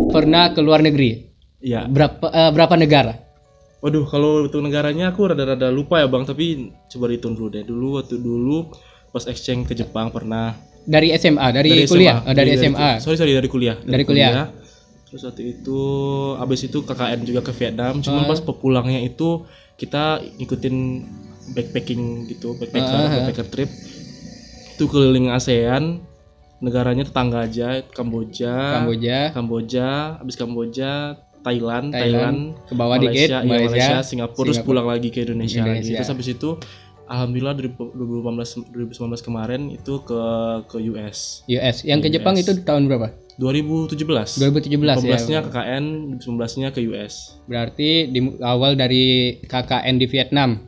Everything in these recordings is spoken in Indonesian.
Pernah ke luar negeri? Iya. Berapa negara? Waduh, kalau untuk negaranya aku rada-rada lupa ya Bang, tapi coba dihitung dulu deh. Dulu pas exchange ke Jepang pernah. Dari SMA, dari kuliah, SMA. dari SMA. Sorry dari kuliah. Dari kuliah. Terus waktu itu abis itu KKN juga ke Vietnam. Cuman pas pulangnya itu kita ngikutin backpacking gitu, backpacker trip. Itu keliling ASEAN, negaranya tetangga aja, Kamboja. Abis Kamboja, Thailand, ke bawah Malaysia, dikit, Malaysia, Singapura, terus pulang lagi ke Indonesia. Lagi. Terus habis itu alhamdulillah 2019 kemarin itu ke US. Yang ke Jepang itu tahun berapa? 2017 ya. KKN, 2019-nya ke US. Berarti awal dari KKN di Vietnam.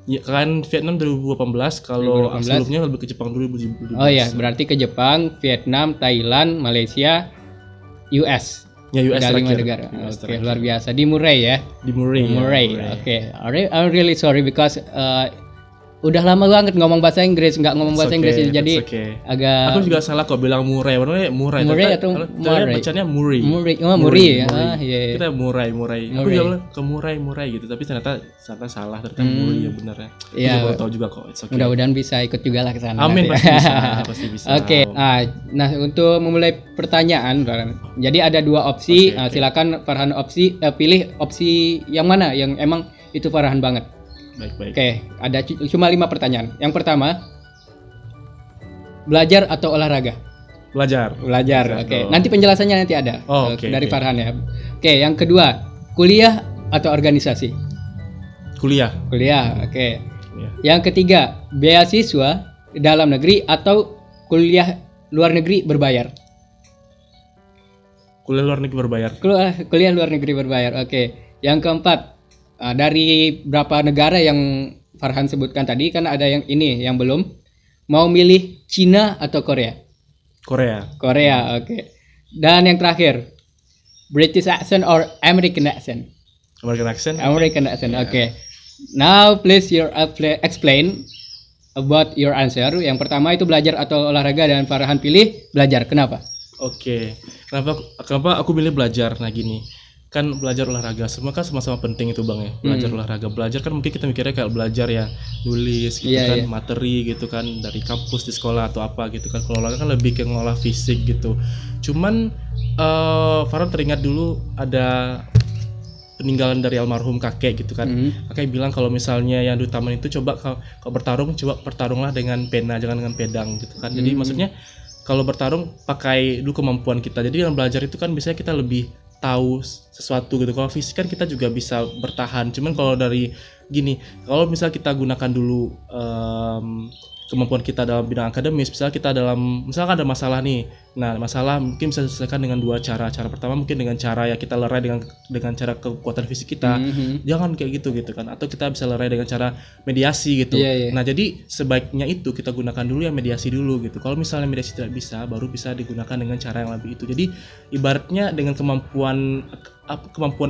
Ya, KKN Vietnam 2018, kalau sebelumnya lebih ke Jepang 2017. Oh ya, berarti ke Jepang, Vietnam, Thailand, Malaysia, US. Ya, US ada 5 terakhir. negara. Oke, luar biasa. Di Murray ya. Di Murray. Oke. I'm really sorry because udah lama banget ngomong bahasa Inggris, nggak ngomong bahasa Inggris jadi agak. Aku juga salah kok bilang Murray. Murray atau Murray? Bacanya Murray. Murray. Iya. Kita Murray. Aku juga bilang ke Murray gitu, tapi ternyata salah. Ternyata Murray yang benar ya. Iya. Aku juga tahu juga kok. Mudah-mudahan bisa ikut juga lah ke sana. Amin, pasti bisa. Oke. Nah, untuk memulai pertanyaan, jadi ada 2 opsi. Silakan Farhan pilih opsi yang mana yang emang itu Farhan banget. Baik. Oke, ada cuma 5 pertanyaan. Yang pertama, belajar atau olahraga? Belajar. Oke. Nanti penjelasannya nanti ada dari Farhan ya. Oke, yang kedua, kuliah atau organisasi? Kuliah. Oke. Yang ketiga, beasiswa dalam negeri atau kuliah luar negeri berbayar? Kuliah luar negeri berbayar. Kuliah luar negeri berbayar. Oke. Yang keempat, dari berapa negara yang Farhan sebutkan tadi, kan ada yang ini yang belum. Mau milih Cina atau Korea? Korea, oke. Dan yang terakhir, British accent or American accent? American accent, oke. Now please explain about your answer. Yang pertama itu belajar atau olahraga, dan Farhan pilih belajar. Kenapa? Oke. Kenapa aku pilih belajar? Nah gini, kan belajar olahraga semua kan sama-sama penting itu Bang ya. Belajar kan mungkin kita mikirnya kayak belajar ya, nulis gitu materi gitu kan dari kampus di sekolah atau apa gitu kan. Kalau olahraga kan lebih ke ngolah fisik gitu. Cuman Farhan teringat dulu ada peninggalan dari almarhum kakek gitu kan. Kakek bilang kalau misalnya yang diutamain itu coba kalau bertarunglah dengan pena, jangan dengan pedang gitu kan. Jadi maksudnya kalau bertarung pakai dulu kemampuan kita. Jadi dalam belajar itu kan biasanya kita lebih tahu sesuatu gitu. Kalau fisik kan kita juga bisa bertahan. Cuman kalau dari gini, kalau misal kita gunakan dulu kemampuan kita dalam bidang akademis, misalkan ada masalah nih. Nah, masalah mungkin bisa diselesaikan dengan 2 cara. Cara pertama mungkin dengan cara ya kita lerai dengan cara kekuatan fisik kita. Jangan kayak gitu kan. Atau kita bisa lerai dengan cara mediasi gitu. Nah, jadi sebaiknya itu kita gunakan dulu yang mediasi dulu gitu. Kalau misalnya mediasi tidak bisa, baru bisa digunakan dengan cara yang lebih itu. Jadi ibaratnya dengan kemampuan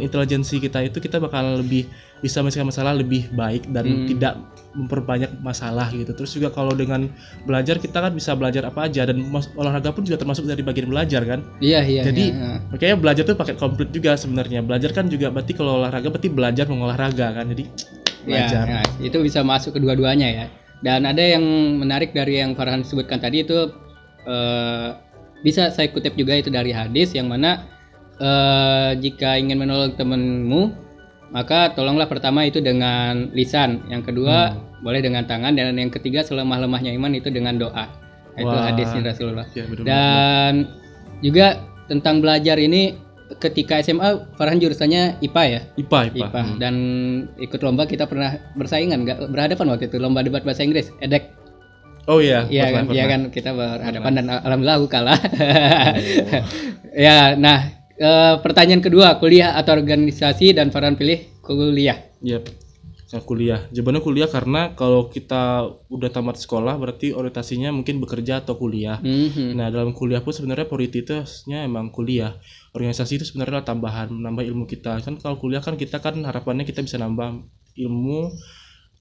intelijensi kita itu, kita bakal lebih bisa menyelesaikan masalah lebih baik dan tidak memperbanyak masalah gitu. Terus juga kalau dengan belajar kita kan bisa belajar apa aja, dan olahraga pun juga termasuk dari bagian belajar kan. Jadi makanya belajar tuh pakai komplit juga sebenarnya. Belajar kan juga berarti kalau olahraga berarti belajar mengolahraga kan. Jadi belajar. Itu bisa masuk kedua-duanya ya. Dan ada yang menarik dari yang Farhan sebutkan tadi itu, bisa saya kutip juga itu dari hadis yang mana jika ingin menolong temanmu, maka tolonglah pertama itu dengan lisan, yang kedua boleh dengan tangan, dan yang ketiga selemah-lemahnya iman itu dengan doa. Itu hadisnya Rasulullah. Dan juga tentang belajar ini, ketika SMA Farhan jurusannya IPA ya? IPA. Dan ikut lomba, kita pernah bersaingan, nggak berhadapan waktu itu, lomba debat bahasa Inggris, EDEK. Oh iya. Iya kan kita berhadapan dan alhamdulillah aku kalah. Ya, nah pertanyaan kedua, kuliah atau organisasi, dan Farhan pilih kuliah. Kuliah. Jawabannya kuliah karena kalau kita udah tamat sekolah berarti orientasinya mungkin bekerja atau kuliah. Nah, dalam kuliah pun sebenarnya prioritasnya emang kuliah. Organisasi itu sebenarnya tambahan, menambah ilmu kita. Kan kalau kuliah kan kita kan harapannya kita bisa nambah ilmu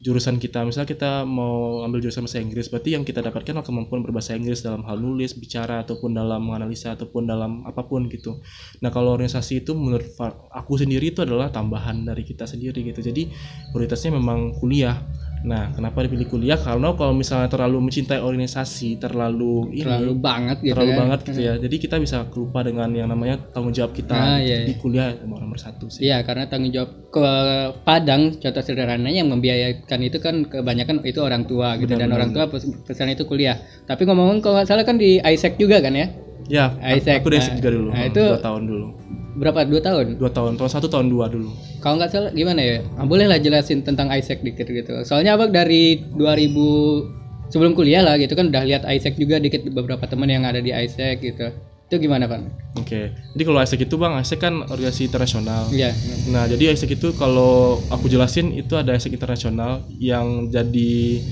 jurusan kita. Misalnya kita mau ambil jurusan bahasa Inggris, berarti yang kita dapatkan adalah kemampuan berbahasa Inggris dalam hal nulis, bicara, ataupun dalam menganalisa, ataupun dalam apapun gitu. Nah kalau organisasi itu menurut aku sendiri itu adalah tambahan dari kita sendiri gitu. Jadi prioritasnya memang kuliah. Nah, kenapa dipilih kuliah? Karena kalau misalnya terlalu mencintai organisasi, terlalu banget gitu ya. Jadi kita bisa lupa dengan yang namanya tanggung jawab kita di kuliah nomor satu sih. Iya, karena tanggung jawab ke Padang, contoh sederhananya yang membiayakan itu kan kebanyakan itu orang tua gitu, dan orang tua pesan itu kuliah. Tapi ngomong-ngomong kalau nggak salah kan di ISEC juga kan ya? Ya, aku di ISEC juga dulu. Nah, itu 2 tahun dulu. Berapa? 2 tahun? 2 tahun, tahun 1 tahun 2 dulu. Kalau nggak salah gimana ya? Boleh lah jelasin tentang ISEC dikit gitu. Soalnya abang dari 2000 sebelum kuliah lah gitu kan udah lihat ISEC juga dikit, beberapa teman yang ada di ISEC gitu. Itu gimana Pak? Oke. Jadi kalau ISEC itu Bang, ISEC kan organisasi internasional. Iya. Nah, jadi ISEC itu kalau aku jelasin itu ada ISEC internasional yang jadi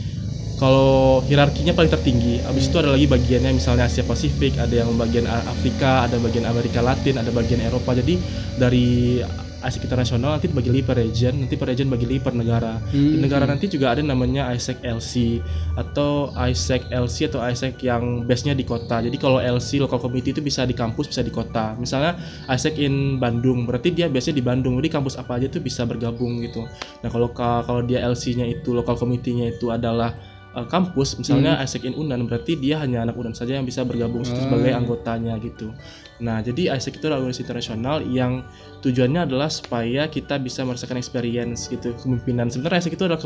kalau hierarkinya paling tertinggi. Habis itu ada lagi bagiannya misalnya Asia Pasifik, ada yang bagian Afrika, ada bagian Amerika Latin, ada bagian Eropa. Jadi dari ISEC internasional nanti bagi lagi per region, nanti per region bagi lagi per negara. Di negara nanti juga ada namanya ISEC LC atau ISEC LC atau ISEC yang base-nya di kota. Jadi kalau LC local committee itu bisa di kampus, bisa di kota. Misalnya ISEC in Bandung, berarti dia base-nya di Bandung. Jadi kampus apa aja tuh bisa bergabung gitu. Nah, kalau dia LC-nya itu local committee-nya itu adalah kampus, misalnya ISEC in Unan, berarti dia hanya anak Unan saja yang bisa bergabung sebagai anggotanya gitu. Nah, jadi ISEC itu adalah organisasi internasional yang tujuannya adalah supaya kita bisa merasakan experience gitu, kepemimpinan. Sebenarnya ISEC itu adalah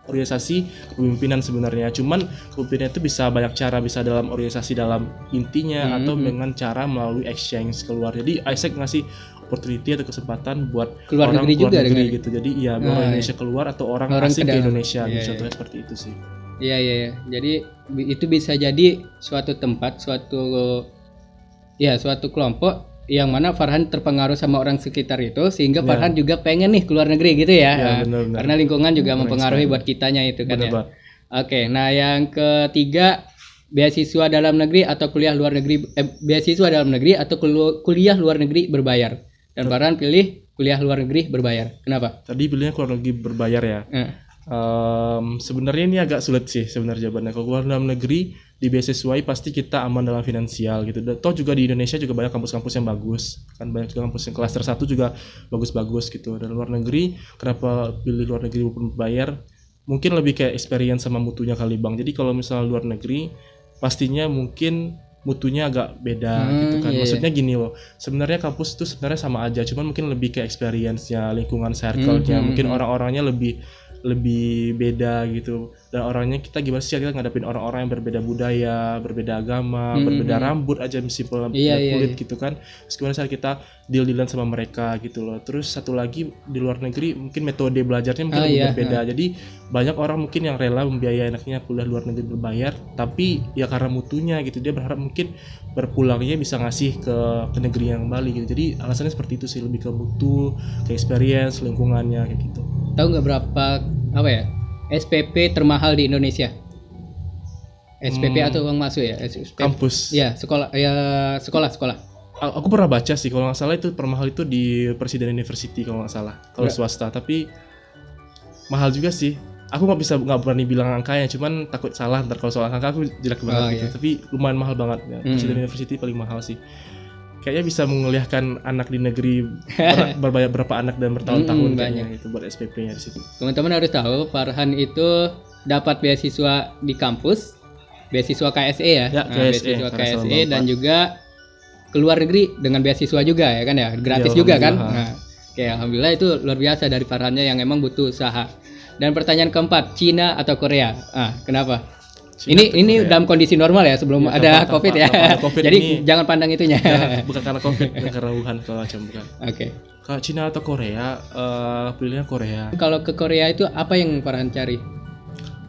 organisasi kepemimpinan sebenarnya. Cuman kepemimpinan itu bisa banyak cara, bisa dalam organisasi dalam intinya atau dengan cara melalui exchange keluar. Jadi ISEC ngasih opportunity atau kesempatan buat keluar orang negeri juga negeri gitu. Jadi iya, orang Indonesia keluar atau orang asing ke Indonesia gitu, contohnya seperti itu sih. Iya. Jadi itu bisa jadi suatu tempat, suatu kelompok yang mana Farhan terpengaruh sama orang sekitar itu sehingga Farhan juga pengen nih keluar negeri gitu ya. Bener. Karena lingkungan juga mempengaruhi buat kitanya itu kan ya. Oke, nah yang ketiga, beasiswa dalam negeri atau kuliah luar negeri, beasiswa dalam negeri atau kuliah luar negeri berbayar. Dan Farhan pilih kuliah luar negeri berbayar. Kenapa? Tadi pilihnya luar negeri berbayar ya. Sebenarnya ini agak sulit sih sebenarnya jawabannya. Kalau luar dalam negeri di beasiswai pasti kita aman dalam finansial gitu. Toh juga di Indonesia juga banyak kampus-kampus yang bagus. Kan banyak juga kampus yang klaster 1 juga bagus-bagus gitu. Dan luar negeri, kenapa pilih luar negeri walaupun berbayar? Mungkin lebih kayak experience sama mutunya kali Bang. Jadi kalau misalnya luar negeri pastinya mungkin mutunya agak beda gitu kan. Maksudnya gini loh, sebenarnya kampus itu sebenarnya sama aja, cuman mungkin lebih ke experience-nya, lingkungan circle-nya, mungkin orang-orangnya lebih beda gitu. Dan orangnya kita gimana sih kita ngadepin orang-orang yang berbeda budaya, berbeda agama, berbeda rambut aja simpel kulit gitu kan. Terus gimana sih kita deal-dealan sama mereka gitu loh. Terus satu lagi di luar negeri mungkin metode belajarnya mungkin lebih berbeda. Jadi banyak orang mungkin yang rela membiayai anaknya kuliah luar negeri berbayar, tapi ya karena mutunya gitu dia berharap mungkin berpulangnya bisa ngasih ke negeri yang kembali gitu. Jadi alasannya seperti itu sih, lebih ke mutu, ke experience, lingkungannya kayak gitu. Tahu nggak berapa SPP termahal di Indonesia? SPP atau uang masuk ya? Kampus. Ya, sekolah. Aku pernah baca sih kalau nggak salah itu termahal itu di Presiden University kalau nggak salah. Kalau swasta, tapi mahal juga sih. Aku nggak berani bilang angkanya, cuman takut salah ntar kalau soal angka aku jelek banget gitu. Tapi lumayan mahal banget ya. Presiden University paling mahal sih. Kayaknya bisa menguliahkan anak di negeri berbayar berapa anak dan bertahun-tahun kayaknya itu buat SPP-nya di situ. Teman-teman harus tahu Farhan itu dapat beasiswa di kampus, beasiswa KSE ya. Beasiswa KSE dan juga keluar negeri dengan beasiswa juga ya kan ya, gratis juga kan. Nah, oke, alhamdulillah itu luar biasa dari Farhannya yang emang butuh usaha. Dan pertanyaan keempat, Cina atau Korea? Kenapa? Ini dalam kondisi normal ya, sebelum ada COVID ya. COVID jadi ini, jangan pandang itunya. Bukan karena COVID, karena Wuhan kalau macam bukan. Oke. Kalau Cina atau Korea, pilihnya Korea. Kalau ke Korea itu apa yang Farhan cari?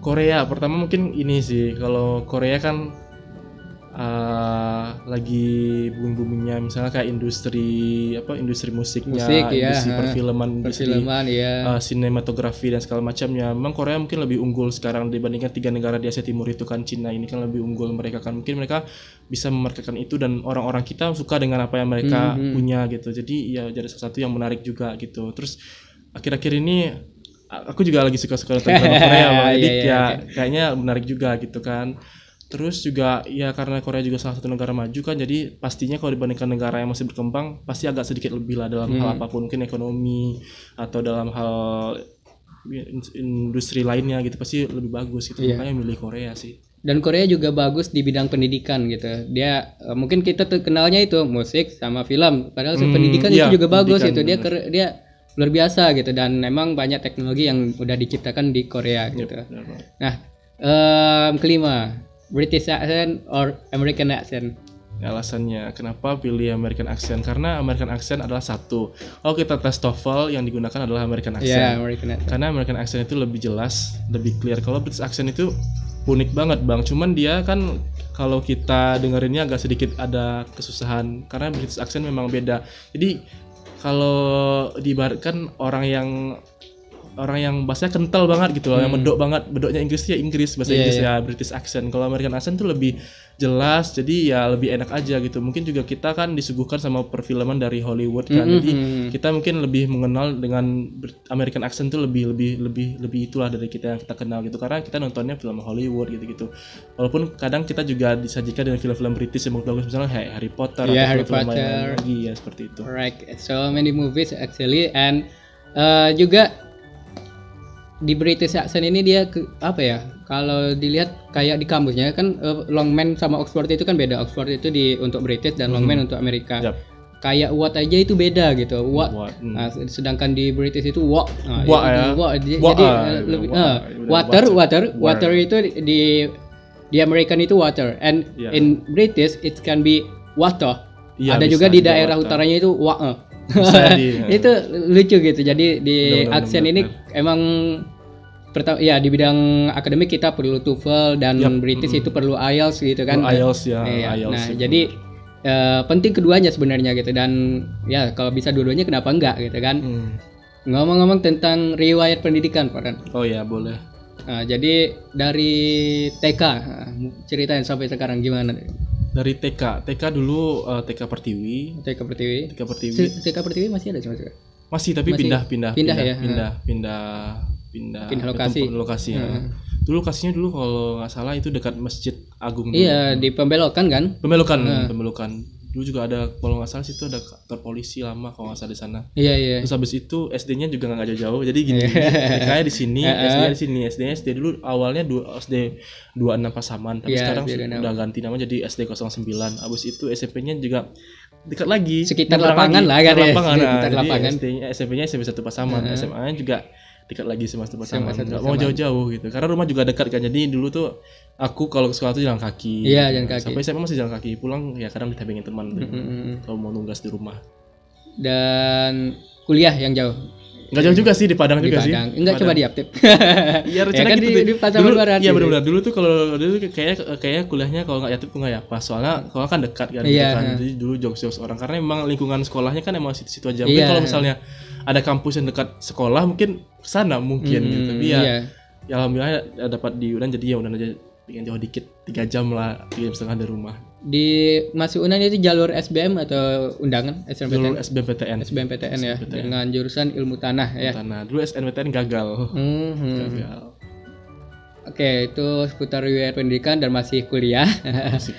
Korea pertama mungkin ini sih. Kalau Korea kan lagi booming-boomingnya misalnya kayak industri musiknya, industri perfilman, sinematografi dan segala macamnya. Memang Korea mungkin lebih unggul sekarang dibandingkan 3 negara di Asia Timur itu kan. Cina ini kan lebih unggul, mereka kan mungkin mereka bisa memarketkan itu dan orang-orang kita suka dengan apa yang mereka punya gitu. Jadi ya jadi salah satu yang menarik juga gitu. Terus akhir-akhir ini aku juga lagi suka-suka nonton drama Korea Bang. Jadi Iya, ya oke. kayaknya menarik juga gitu kan. Terus juga ya karena Korea juga salah satu negara maju kan, jadi pastinya kalau dibandingkan negara yang masih berkembang pasti agak sedikit lebih lah dalam hal apapun, mungkin ekonomi atau dalam hal industri lainnya gitu pasti lebih bagus gitu. Makanya milih Korea sih. Dan Korea juga bagus di bidang pendidikan gitu. Dia mungkin kita tuh kenalnya itu musik sama film, padahal pendidikan iya, itu juga bagus pendidikan, gitu. Dia luar biasa gitu, dan memang banyak teknologi yang udah diciptakan di Korea gitu. Benar banget. Nah, kelima, British accent or American accent? Alasannya kenapa pilih American accent, karena American accent adalah satu, kalau kita tes TOEFL yang digunakan adalah American accent. Iya, American accent. Karena American accent itu lebih jelas, lebih clear. Kalau British accent itu unik banget Bang, cuman dia kan kalau kita dengerinnya agak sedikit ada kesusahan karena British accent memang beda. Jadi kalau diibaratkan orang yang bahasanya kental banget gitu loh, yang medok banget, medoknya Inggris ya Inggris, bahasa Inggris ya British accent. Kalau American accent tuh lebih jelas, jadi ya lebih enak aja gitu. Mungkin juga kita kan disuguhkan sama perfilman dari Hollywood kan, jadi kita mungkin lebih mengenal dengan American accent tuh lebih itulah dari kita yang kita kenal gitu, karena kita nontonnya film Hollywood gitu-gitu. Walaupun kadang kita juga disajikan dengan film-film British yang bagus, misalnya Harry Potter atau Harry film-film Potter. lain lagi ya seperti itu. Right, so many movies actually, and juga di British accent ini dia apa ya? Kalau dilihat kayak di kamusnya kan Longman sama Oxford itu kan beda. Oxford itu untuk British dan Longman untuk Amerika. Yep. Kayak what aja itu beda gitu. What. Nah, sedangkan di British itu what. Nah, jadi lebih water itu di American itu water, and in British it can be water. Ada juga di daerah utaranya itu itu lucu gitu. Jadi di aksen ini emang ya di bidang akademik kita perlu TOEFL dan British itu perlu IELTS gitu kan. IELTS ya. IELTS nah jadi penting keduanya sebenarnya gitu, dan ya kalau bisa dua-duanya kenapa enggak gitu kan. Ngomong-ngomong tentang riwayat pendidikan Farhan. Oh ya boleh. Nah, jadi dari TK ceritain sampai sekarang gimana? Dari TK dulu TK Pertiwi. TK Pertiwi. TK Pertiwi masih ada sebenarnya? Masih, tapi pindah lokasi. Ya. Dulu lokasinya kalau nggak salah itu dekat Masjid Agung dulu. Iya, di Pembelokan kan? Pembelokan. Dulu juga ada, kalau nggak salah situ ada kantor polisi lama kalau nggak salah di sana. Iya. Terus habis itu SD-nya juga nggak jauh-jauh. Jadi gini, TK-nya di sini, SD-nya di sini. SD dulu awalnya SD 26 Pasaman, tapi sekarang udah ganti nama jadi SD 09. Habis itu SMP-nya juga dekat lagi. Sekitar lapangan lah kan ya. Sekitar lapangan. SMP-nya SMP 1 Pasaman, SMA-nya juga dekat lagi sama Pasaman. Nggak mau jauh-jauh gitu. Karena rumah juga dekat kan. Jadi dulu tuh aku kalau ke sekolah tuh jalan kaki. Iya, jalan kaki. Sampai SMA masih jalan kaki. Pulang ya kadang ditebengin teman. Kalau mau nunggas di rumah. Dan kuliah yang jauh. Enggak jauh juga sih, di Padang juga sih. Enggak, coba diaktif. Iya, rencana kan gitu di Pasaman Barat. Iya benar-benar. Dulu tuh kalau dulu kayak kuliahnya kalau enggak aktif enggak ya pas. Soalnya kalau kan dekat kan Jadi dulu jokes orang karena emang lingkungan sekolahnya kan emang situ-situ aja. Mungkin kalau misalnya ada kampus yang dekat sekolah mungkin kesana mungkin gitu. Tapi ya alhamdulillah dapat di Unan, jadi ya Unan aja bikin jauh dikit, 3 jam lah, 3 jam setengah dari rumah. Di masuk Unan itu jalur SBM atau undangan? Jalur SBMPTN ya, dengan jurusan ilmu tanah ya. Tanah. Dulu SNMPTN gagal. Gagal. Oke, itu seputar riwayat pendidikan dan masih kuliah. Masih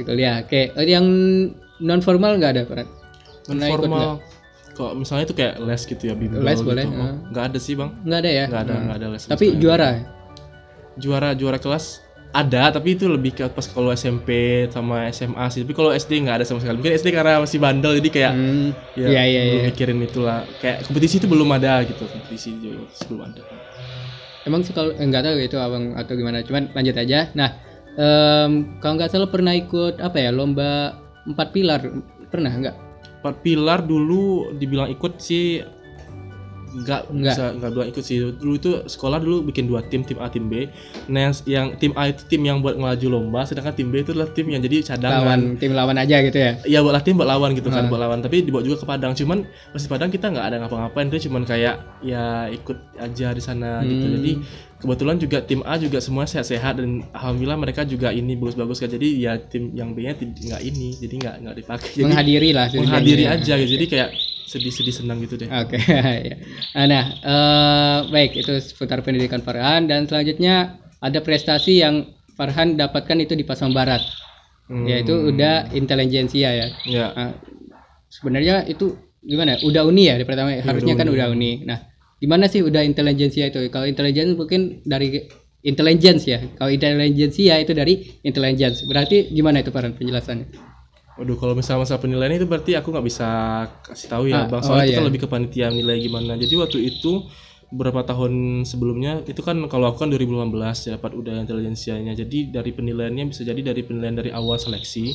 kuliah. Oke, yang non formal nggak ada Pak? Non formal. Kok misalnya itu kayak les gitu ya, bimbel les gitu. Boleh. Nggak ada sih Bang. Nggak ada ya? Nggak ada les. Tapi juara kelas ada, tapi itu lebih ke pas kalau SMP sama SMA sih. Tapi kalau SD nggak ada sama sekali. Mungkin SD karena masih bandel jadi kayak belum mikirin itulah. Kayak kompetisi itu belum ada gitu. Kompetisi juga belum ada. Emang sih kalau nggak tahu itu abang atau gimana. Cuman lanjut aja. Nah, kalau nggak salah pernah ikut lomba 4 pilar, pernah nggak? 4 pilar dulu dibilang ikut sih nggak bilang ikut sih. Dulu itu sekolah dulu bikin 2 tim A tim B. Nah yang tim A itu tim yang buat ngelaju lomba, sedangkan tim B itu adalah tim yang jadi cadangan. Tim lawan aja gitu ya? Iya buat lawan gitu kan, buat lawan. Tapi dibawa juga ke Padang. Cuman pas di Padang kita nggak ada ngapa-ngapain, itu cuman kayak ya ikut aja di sana gitu. Jadi kebetulan juga tim A juga semua sehat-sehat dan alhamdulillah mereka juga ini bagus-bagus kan. Jadi ya tim yang B-nya nggak ini, jadi nggak dipakai. Jadi menghadiri aja gitu. Jadi kayak sedih-sedih senang gitu deh. Oke. Ya. Nah, baik itu seputar pendidikan Farhan, dan selanjutnya ada prestasi yang Farhan dapatkan itu di Pasaman Barat, yaitu udah intelijensia ya. Ya. Nah, sebenarnya itu gimana? Udah uni ya di pertama, harusnya kan udah uni. Nah, gimana sih udah intelijensia itu? Kalau intelijen mungkin dari intelligence ya. Kalau intelijensia itu dari intelligence. Berarti gimana itu Farhan penjelasannya? Waduh, kalau misalnya masalah penilaian itu berarti aku nggak bisa kasih tahu ya, Bang. Soalnya itu kan lebih ke panitia nilai gimana. Jadi waktu itu beberapa tahun sebelumnya itu kan kalau aku kan 2018 ya, dapat udah intelijensianya. Jadi dari penilaiannya bisa jadi dari penilaian dari awal seleksi,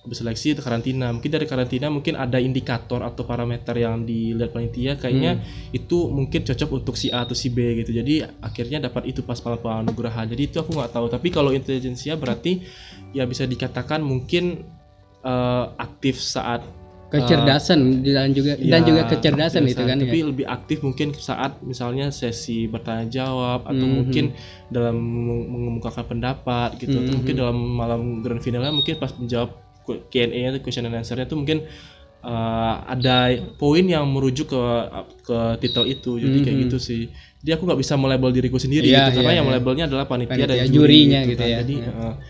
habis seleksi itu karantina. Mungkin dari karantina mungkin ada indikator atau parameter yang dilihat panitia kayaknya itu mungkin cocok untuk si A atau si B gitu. Jadi akhirnya dapat itu pas penganugerahan. Jadi itu aku nggak tahu. Tapi kalau intelijensia berarti ya bisa dikatakan mungkin aktif saat kecerdasan dan juga kecerdasan itu kan, tapi ya. lebih aktif mungkin saat misalnya sesi bertanya jawab atau mungkin dalam mengemukakan pendapat gitu, atau mungkin dalam malam grand finalnya mungkin pas menjawab Q&A atau question and answer-nya itu mungkin ada poin yang merujuk ke titel itu. Jadi kayak gitu sih. Jadi aku nggak bisa melabel diriku sendiri gitu, karena yang melabelnya adalah panitia dan jurinya gitu kan. ya. Jadi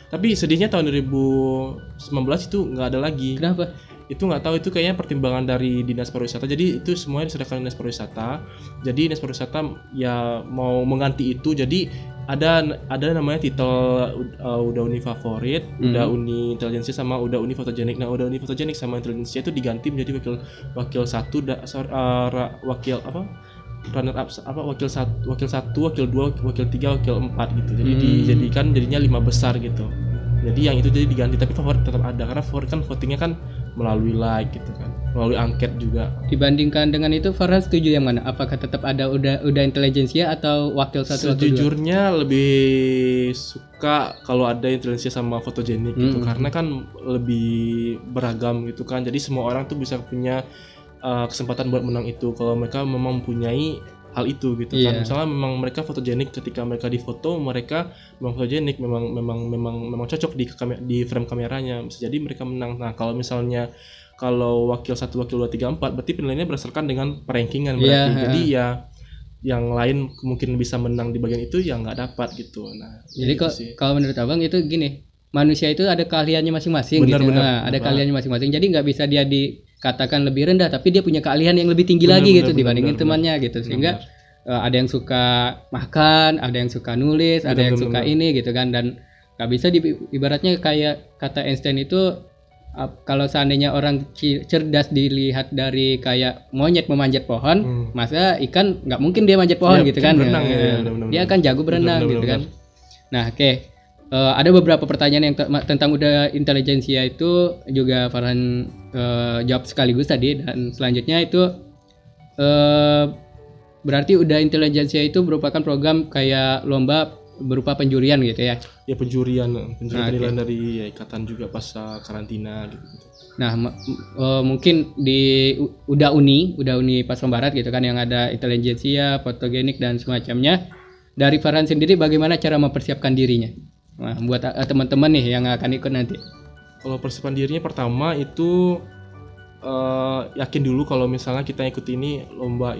tapi sedihnya tahun 2019 itu nggak ada lagi. Kenapa? Itu nggak tahu, itu kayaknya pertimbangan dari dinas pariwisata. Jadi itu semuanya diserahkan dinas pariwisata. Jadi dinas pariwisata ya mau mengganti itu. Jadi ada namanya titel udah uni favorit, udah uni intelijensia sama udah uni fotogenik. Nah, udah uni fotogenik sama intelijensia itu diganti menjadi wakil satu wakil apa? Runner up apa wakil 1, wakil 2, wakil 3, wakil 4 gitu. Jadi dijadikan jadinya 5 besar gitu. Jadi yang itu jadi diganti, tapi favorit tetap ada karena favorit kan votingnya kan melalui like gitu kan, melalui angket juga. Dibandingkan dengan itu Farhan setuju yang mana? Apakah tetap ada udah intelijensia atau wakil 1 atau 2? Sejujurnya lebih suka kalau ada intelijensia sama fotogenik gitu, karena kan lebih beragam gitu kan. Jadi semua orang tuh bisa punya kesempatan buat menang itu kalau mereka memang mempunyai hal itu gitu kan. Misalnya memang mereka fotogenik, ketika mereka difoto mereka memang fotogenik, memang cocok di frame kameranya, bisa jadi mereka menang. Nah, kalau misalnya wakil 1, wakil 2, 3, 4 berarti penilaiannya berdasarkan dengan rankingan berarti. Jadi ya yang lain mungkin bisa menang di bagian itu yang nggak dapat gitu. Nah, jadi kalau menurut Abang itu gini, manusia itu ada keahliannya masing-masing gitu. Nah, ada keahliannya masing-masing. Jadi nggak bisa dia dikatakan lebih rendah, tapi dia punya keahlian yang lebih tinggi lagi gitu dibandingin temannya gitu. Sehingga ada yang suka makan, ada yang suka nulis, ada yang suka ini gitu kan. Dan nggak bisa ibaratnya kayak kata Einstein itu, kalau seandainya orang cerdas dilihat dari kayak monyet memanjat pohon, masa ikan nggak mungkin dia manjat pohon gitu kan. Dia akan jago berenang gitu kan. Nah, oke. Ada beberapa pertanyaan yang tentang udah intelijensia itu juga Farhan jawab sekaligus tadi, dan selanjutnya itu berarti udah intelijensia itu merupakan program kayak lomba berupa penjurian gitu ya? Ya, penjurian penilaian dari ikatan juga pas karantina gitu. Nah, mungkin di udah uni Pasaman Barat gitu kan, yang ada intelijensia, fotogenik dan semacamnya. Dari Farhan sendiri bagaimana cara mempersiapkan dirinya? Nah, buat teman-teman nih yang akan ikut nanti. Kalau persiapan dirinya pertama itu yakin dulu kalau misalnya kita ikut ini lomba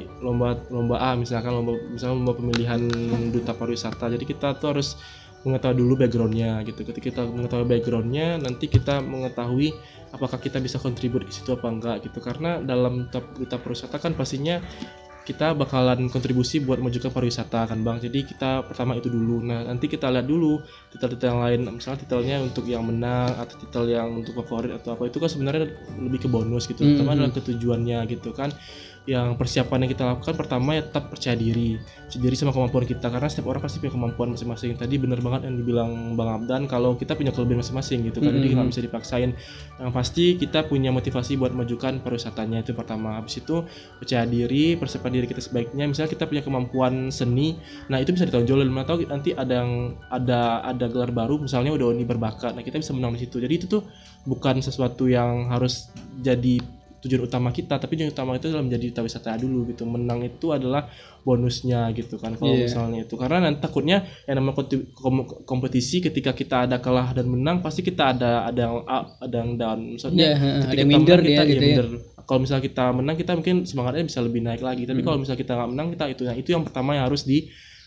A, misalnya lomba pemilihan duta pariwisata. Jadi kita tuh harus mengetahui dulu backgroundnya gitu. Ketika kita mengetahui backgroundnya, nanti kita mengetahui apakah kita bisa kontribut di situ apa enggak gitu. Karena dalam duta pariwisata kan pastinya kita bakalan kontribusi buat memajukan pariwisata kan Bang. Jadi kita pertama itu dulu. Nah, nanti kita lihat dulu titel-titel yang lain, misalnya titelnya untuk yang menang atau titel yang untuk favorit atau apa, itu kan sebenarnya lebih ke bonus gitu. Pertama adalah ketujuannya gitu kan. Yang persiapan yang kita lakukan pertama ya tetap percaya diri sama kemampuan kita, karena setiap orang pasti punya kemampuan masing-masing. Tadi benar banget yang dibilang Bang Abdan, kalau kita punya kelebihan masing-masing gitu kan, jadi nggak bisa dipaksain. Yang pasti kita punya motivasi buat memajukan pariwisatanya, itu pertama. Habis itu percaya diri, persiapan diri kita sebaiknya. Misalnya kita punya kemampuan seni, nah itu bisa ditonjolin. Atau nanti ada gelar baru, misalnya udah uni berbakat, nah kita bisa menang di situ. Jadi itu tuh bukan sesuatu yang harus jadi tujuan utama kita, tapi tujuan utama itu adalah menjadi duta wisata dulu gitu. Menang itu adalah bonusnya gitu kan kalau misalnya itu, karena nanti takutnya yang namanya kompetisi, ketika kita ada kalah dan menang pasti kita ada yang up, ada yang down. Maksudnya ada yang minder dia gitu ya. kalau misalnya kita menang, kita mungkin semangatnya bisa lebih naik lagi. Tapi kalau misalnya kita nggak menang, kita itu yang pertama yang harus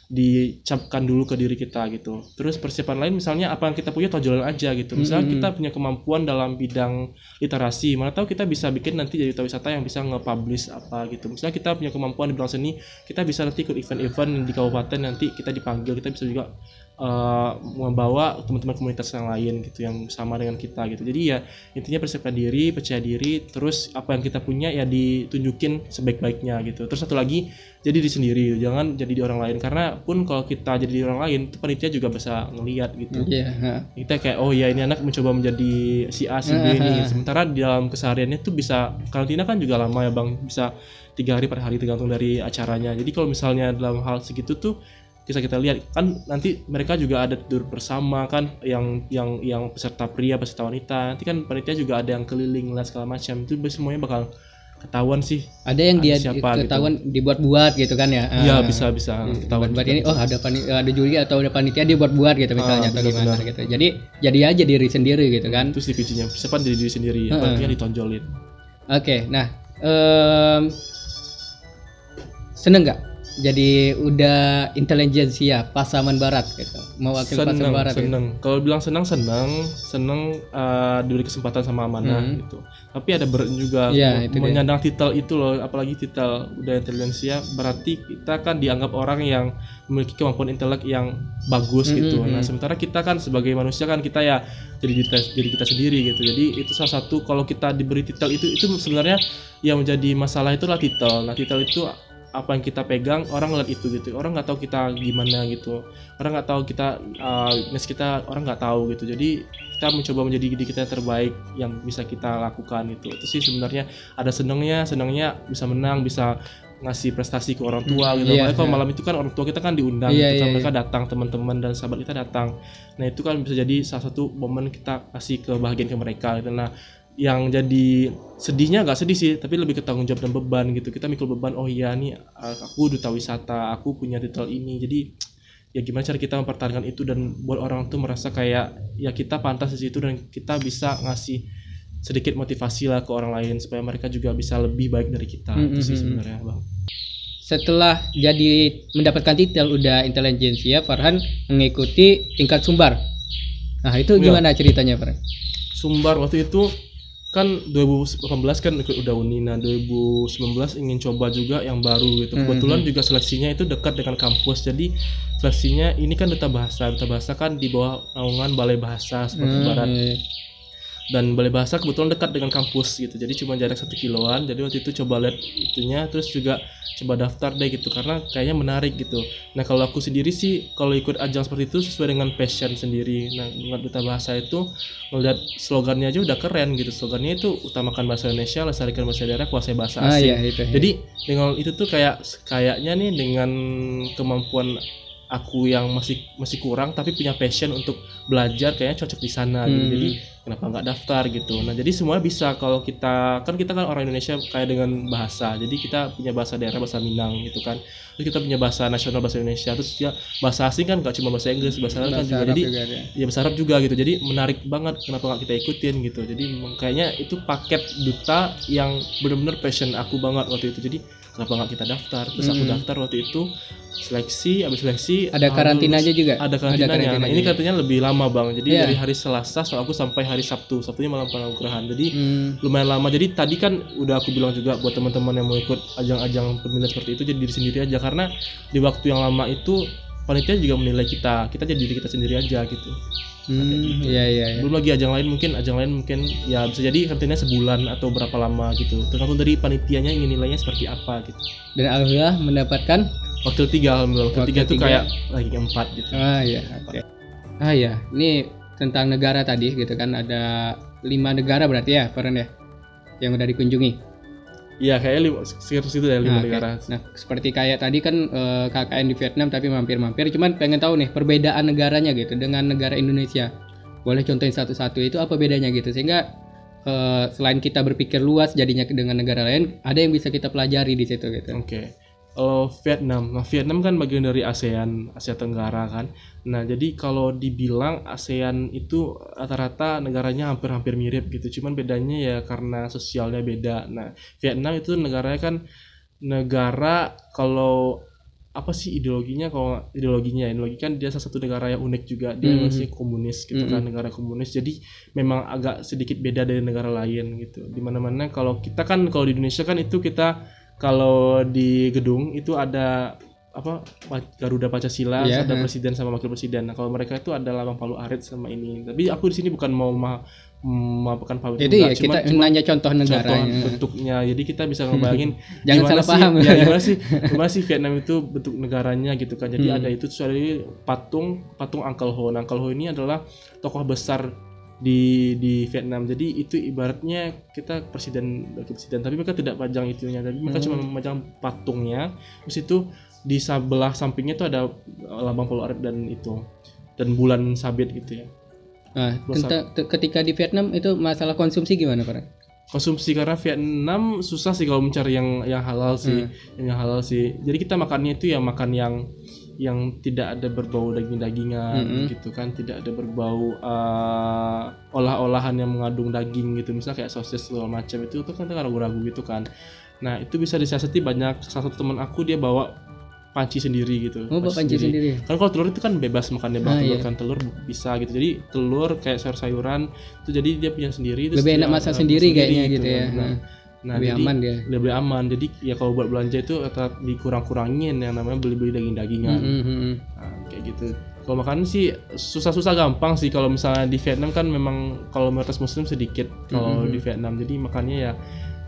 dicapkan dulu ke diri kita gitu. Terus persiapan lain misalnya apa yang kita punya tonjolan aja gitu. Misalnya kita punya kemampuan dalam bidang literasi, mana tahu kita bisa bikin nanti jadi duta wisata yang bisa nge-publish apa gitu. Misalnya kita punya kemampuan di bidang seni, kita bisa nanti ikut event-event di kabupaten, nanti kita dipanggil, kita bisa juga membawa teman-teman komunitas yang lain gitu yang sama dengan kita gitu. Jadi ya intinya persiapkan diri, percaya diri, terus apa yang kita punya ya ditunjukin sebaik-baiknya gitu. Terus satu lagi, jadi diri sendiri, jangan jadi di orang lain, karena pun kalau kita jadi di orang lain itu panitia juga bisa ngelihat gitu. Kita kayak oh ya ini anak mencoba menjadi si A si B nih, sementara di dalam kesehariannya tuh bisa karantina kan juga lama ya Bang, bisa 3 hari per hari tergantung dari acaranya. Jadi kalau misalnya dalam hal segitu tuh bisa kita lihat kan nanti mereka juga ada tidur bersama kan, yang peserta pria, peserta wanita, nanti kan panitia juga ada yang keliling lah segala macam, itu semuanya bakal ketahuan sih. Ada yang dia ketahuan gitu. Dibuat-buat gitu kan ya? Iya bisa ketahuan. Buat ini ada juri atau ada panitia dibuat-buat gitu misalnya atau gimana gitu. Jadi aja diri sendiri gitu kan? Terus dipicunya siapa diri sendiri, panitia ditonjolin. Oke, nah seneng nggak? Jadi udah intelijensia Pasaman Barat gitu, mewakili Pasaman Barat. Seneng. Gitu. Kalau bilang seneng diberi kesempatan sama amanah gitu. Tapi ada berat juga menyandang titel itu loh, apalagi titel udah intelijensia, berarti kita kan dianggap orang yang memiliki kemampuan intelek yang bagus gitu. Nah sementara kita kan sebagai manusia kan kita ya jadi diri kita sendiri gitu. Jadi itu salah satu kalau kita diberi titel itu sebenarnya yang menjadi masalah itulah titel. Nah titel itu apa yang kita pegang, orang ngeliat itu gitu, orang nggak tahu kita gimana gitu, orang nggak tahu kita kita orang nggak tahu gitu. Jadi kita mencoba menjadi diri kita yang terbaik yang bisa kita lakukan itu sih sebenarnya. Ada senangnya bisa menang, bisa ngasih prestasi ke orang tua gitu. Kalau malam itu kan orang tua kita kan diundang gitu kan, mereka datang, teman-teman dan sahabat kita datang. Nah itu kan bisa jadi salah satu momen kita kasih kebahagiaan ke mereka gitu. Nah yang jadi sedihnya nggak sedih sih, tapi lebih ke tanggung jawab dan beban gitu. Kita mikir beban, oh iya nih aku duta wisata, aku punya titel ini, jadi ya gimana cara kita mempertahankan itu dan buat orang tuh merasa kayak ya kita pantas di situ dan kita bisa ngasih sedikit motivasi lah ke orang lain supaya mereka juga bisa lebih baik dari kita. Itu sih sebenarnya Bang. Setelah jadi mendapatkan titel udah intelijensia, Farhan mengikuti tingkat Sumbar. Nah itu gimana ceritanya Farhan? Sumbar waktu itu kan 2018 kan udah Uni. Nah 2019 ingin coba juga yang baru gitu. Kebetulan juga seleksinya itu dekat dengan kampus, jadi seleksinya ini kan duta bahasa kan di bawah naungan Balai Bahasa Sumatera Barat. Dan Balai Bahasa kebetulan dekat dengan kampus gitu, jadi cuma jarak 1 kiloan. Jadi waktu itu coba lihat itunya, terus juga coba daftar deh gitu karena kayaknya menarik gitu. Nah kalau aku sendiri sih kalau ikut ajang seperti itu sesuai dengan passion sendiri. Nah dengan duta bahasa itu melihat slogannya aja udah keren gitu. Slogannya itu utamakan bahasa Indonesia, lestarikan bahasa daerah, kuasai bahasa asing. Jadi dengan itu tuh kayaknya nih dengan kemampuan aku yang masih kurang tapi punya passion untuk belajar, kayaknya cocok di sana gitu. Jadi kenapa nggak daftar gitu. Nah jadi semuanya bisa kalau kita kan orang Indonesia kaya dengan bahasa, jadi kita punya bahasa daerah, bahasa Minang gitu kan, terus kita punya bahasa nasional bahasa Indonesia, terus ya bahasa asing kan nggak cuma bahasa Inggris, bahasa Arab kan juga, jadi ya bahasa Arab juga gitu. Jadi menarik banget, kenapa nggak kita ikutin gitu. Jadi kayaknya itu paket duta yang benar-benar passion aku banget waktu itu. Jadi kenapa nggak kita daftar? Terus aku daftar waktu itu, habis seleksi ada karantinanya juga. Ada karantinanya. Nah ini karantinanya lebih lama Bang. Jadi dari hari Selasa so aku sampai hari Sabtunya malam penganugerahan. Jadi lumayan lama. Jadi tadi kan udah aku bilang juga buat teman-teman yang mau ikut ajang-ajang pemilihan seperti itu, jadi diri sendiri aja, karena di waktu yang lama itu panitia juga menilai kita jadi diri kita sendiri aja gitu. Iya. Belum lagi ajang lain mungkin ya bisa jadi karantinanya sebulan atau berapa lama gitu, tergantung dari panitianya ingin nilainya seperti apa gitu. Dan alhamdulillah mendapatkan wakil 3. Alhamdulillah wakil 3 itu kayak lagi 4 gitu. Iya. Ini tentang negara tadi gitu kan, ada 5 negara berarti ya Farhan ya yang udah dikunjungi. Iya kayaknya sekitar situ ya 5 negara. Nah seperti kayak tadi kan KKN di Vietnam tapi mampir-mampir, cuman pengen tahu nih perbedaan negaranya gitu dengan negara Indonesia. Boleh contohin satu-satu itu apa bedanya gitu, sehingga selain kita berpikir luas jadinya dengan negara lain, ada yang bisa kita pelajari di situ gitu. Oke. Kalau Vietnam, nah Vietnam kan bagian dari ASEAN, Asia Tenggara kan. Nah jadi kalau dibilang ASEAN itu rata-rata negaranya hampir-hampir mirip gitu. Cuman bedanya ya karena sosialnya beda. Nah Vietnam itu negaranya kan negara kalau apa sih ideologinya, kalau ideologi kan dia salah satu negara yang unik juga, dia masih komunis gitu kan, negara komunis, jadi memang agak sedikit beda dari negara lain gitu. Dimana-mana kalau kita kan, kalau di Indonesia kan itu kita kalau di gedung itu ada apa Garuda Pancasila, ada presiden sama wakil presiden. Nah kalau mereka itu ada lambang Palu Arit sama ini. Tapi aku di sini bukan mau memaparkan Palu itu ya, kita nanya contoh negara bentuknya, jadi kita bisa ngebayangin jangan salah paham ya, gimana sih Vietnam itu bentuk negaranya gitu kan. Jadi ada itu, terus ada patung Uncle Ho. Uncle Ho ini adalah tokoh besar di Vietnam. Jadi itu ibaratnya kita presiden, tapi mereka tidak pajang itunya, tapi mereka cuma memajang patungnya. Terus itu di sebelah sampingnya itu ada lambang Palu Arit dan bulan sabit gitu ya. Nah, ketika di Vietnam itu masalah konsumsi gimana, Pak? Konsumsi, karena Vietnam susah sih kalau mencari yang halal sih, yang halal sih. Jadi kita makannya itu ya makan yang tidak ada berbau daging-dagingan gitu kan, tidak ada berbau olah-olahan yang mengandung daging gitu. Misalnya kayak sosis segala macam itu kan ragu-ragu gitu kan. Nah, itu bisa disiasati banyak. Salah satu teman aku dia bawa panci sendiri gitu. Panci sendiri. Kan kalau telur itu kan bebas makannya, telur kan telur bisa gitu. Jadi telur kayak sayur-sayuran itu, jadi dia punya sendiri. Lebih enak masak sendiri kayaknya gitu ya. Nah, lebih jadi, aman dia. Lebih aman. Jadi ya kalau buat belanja itu dikurang-kurangin yang namanya beli-beli daging-dagingan. Nah, kayak gitu. Kalau makanan sih susah-susah gampang sih. Kalau misalnya di Vietnam kan memang kalau mayoritas muslim sedikit kalau di Vietnam. Jadi makannya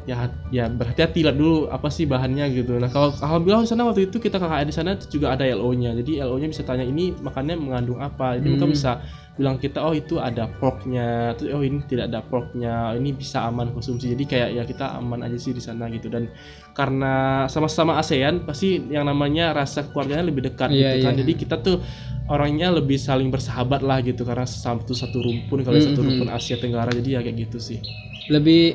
ya berhati-hati lah dulu apa sih bahannya gitu. Nah kalau alhamdulillah di sana waktu itu kita KKN di sana juga ada LO-nya. Jadi LO-nya bisa tanya ini makannya mengandung apa. Jadi mereka bisa bilang kita oh itu ada porknya, oh ini tidak ada porknya, ini bisa aman konsumsi. Jadi kayak ya kita aman aja sih di sana gitu. Dan karena sama-sama ASEAN pasti yang namanya rasa keluarganya lebih dekat gitu kan. Jadi kita tuh orangnya lebih saling bersahabat lah gitu, karena satu rumpun, kalau satu rumpun Asia Tenggara. Jadi ya kayak gitu sih. Lebih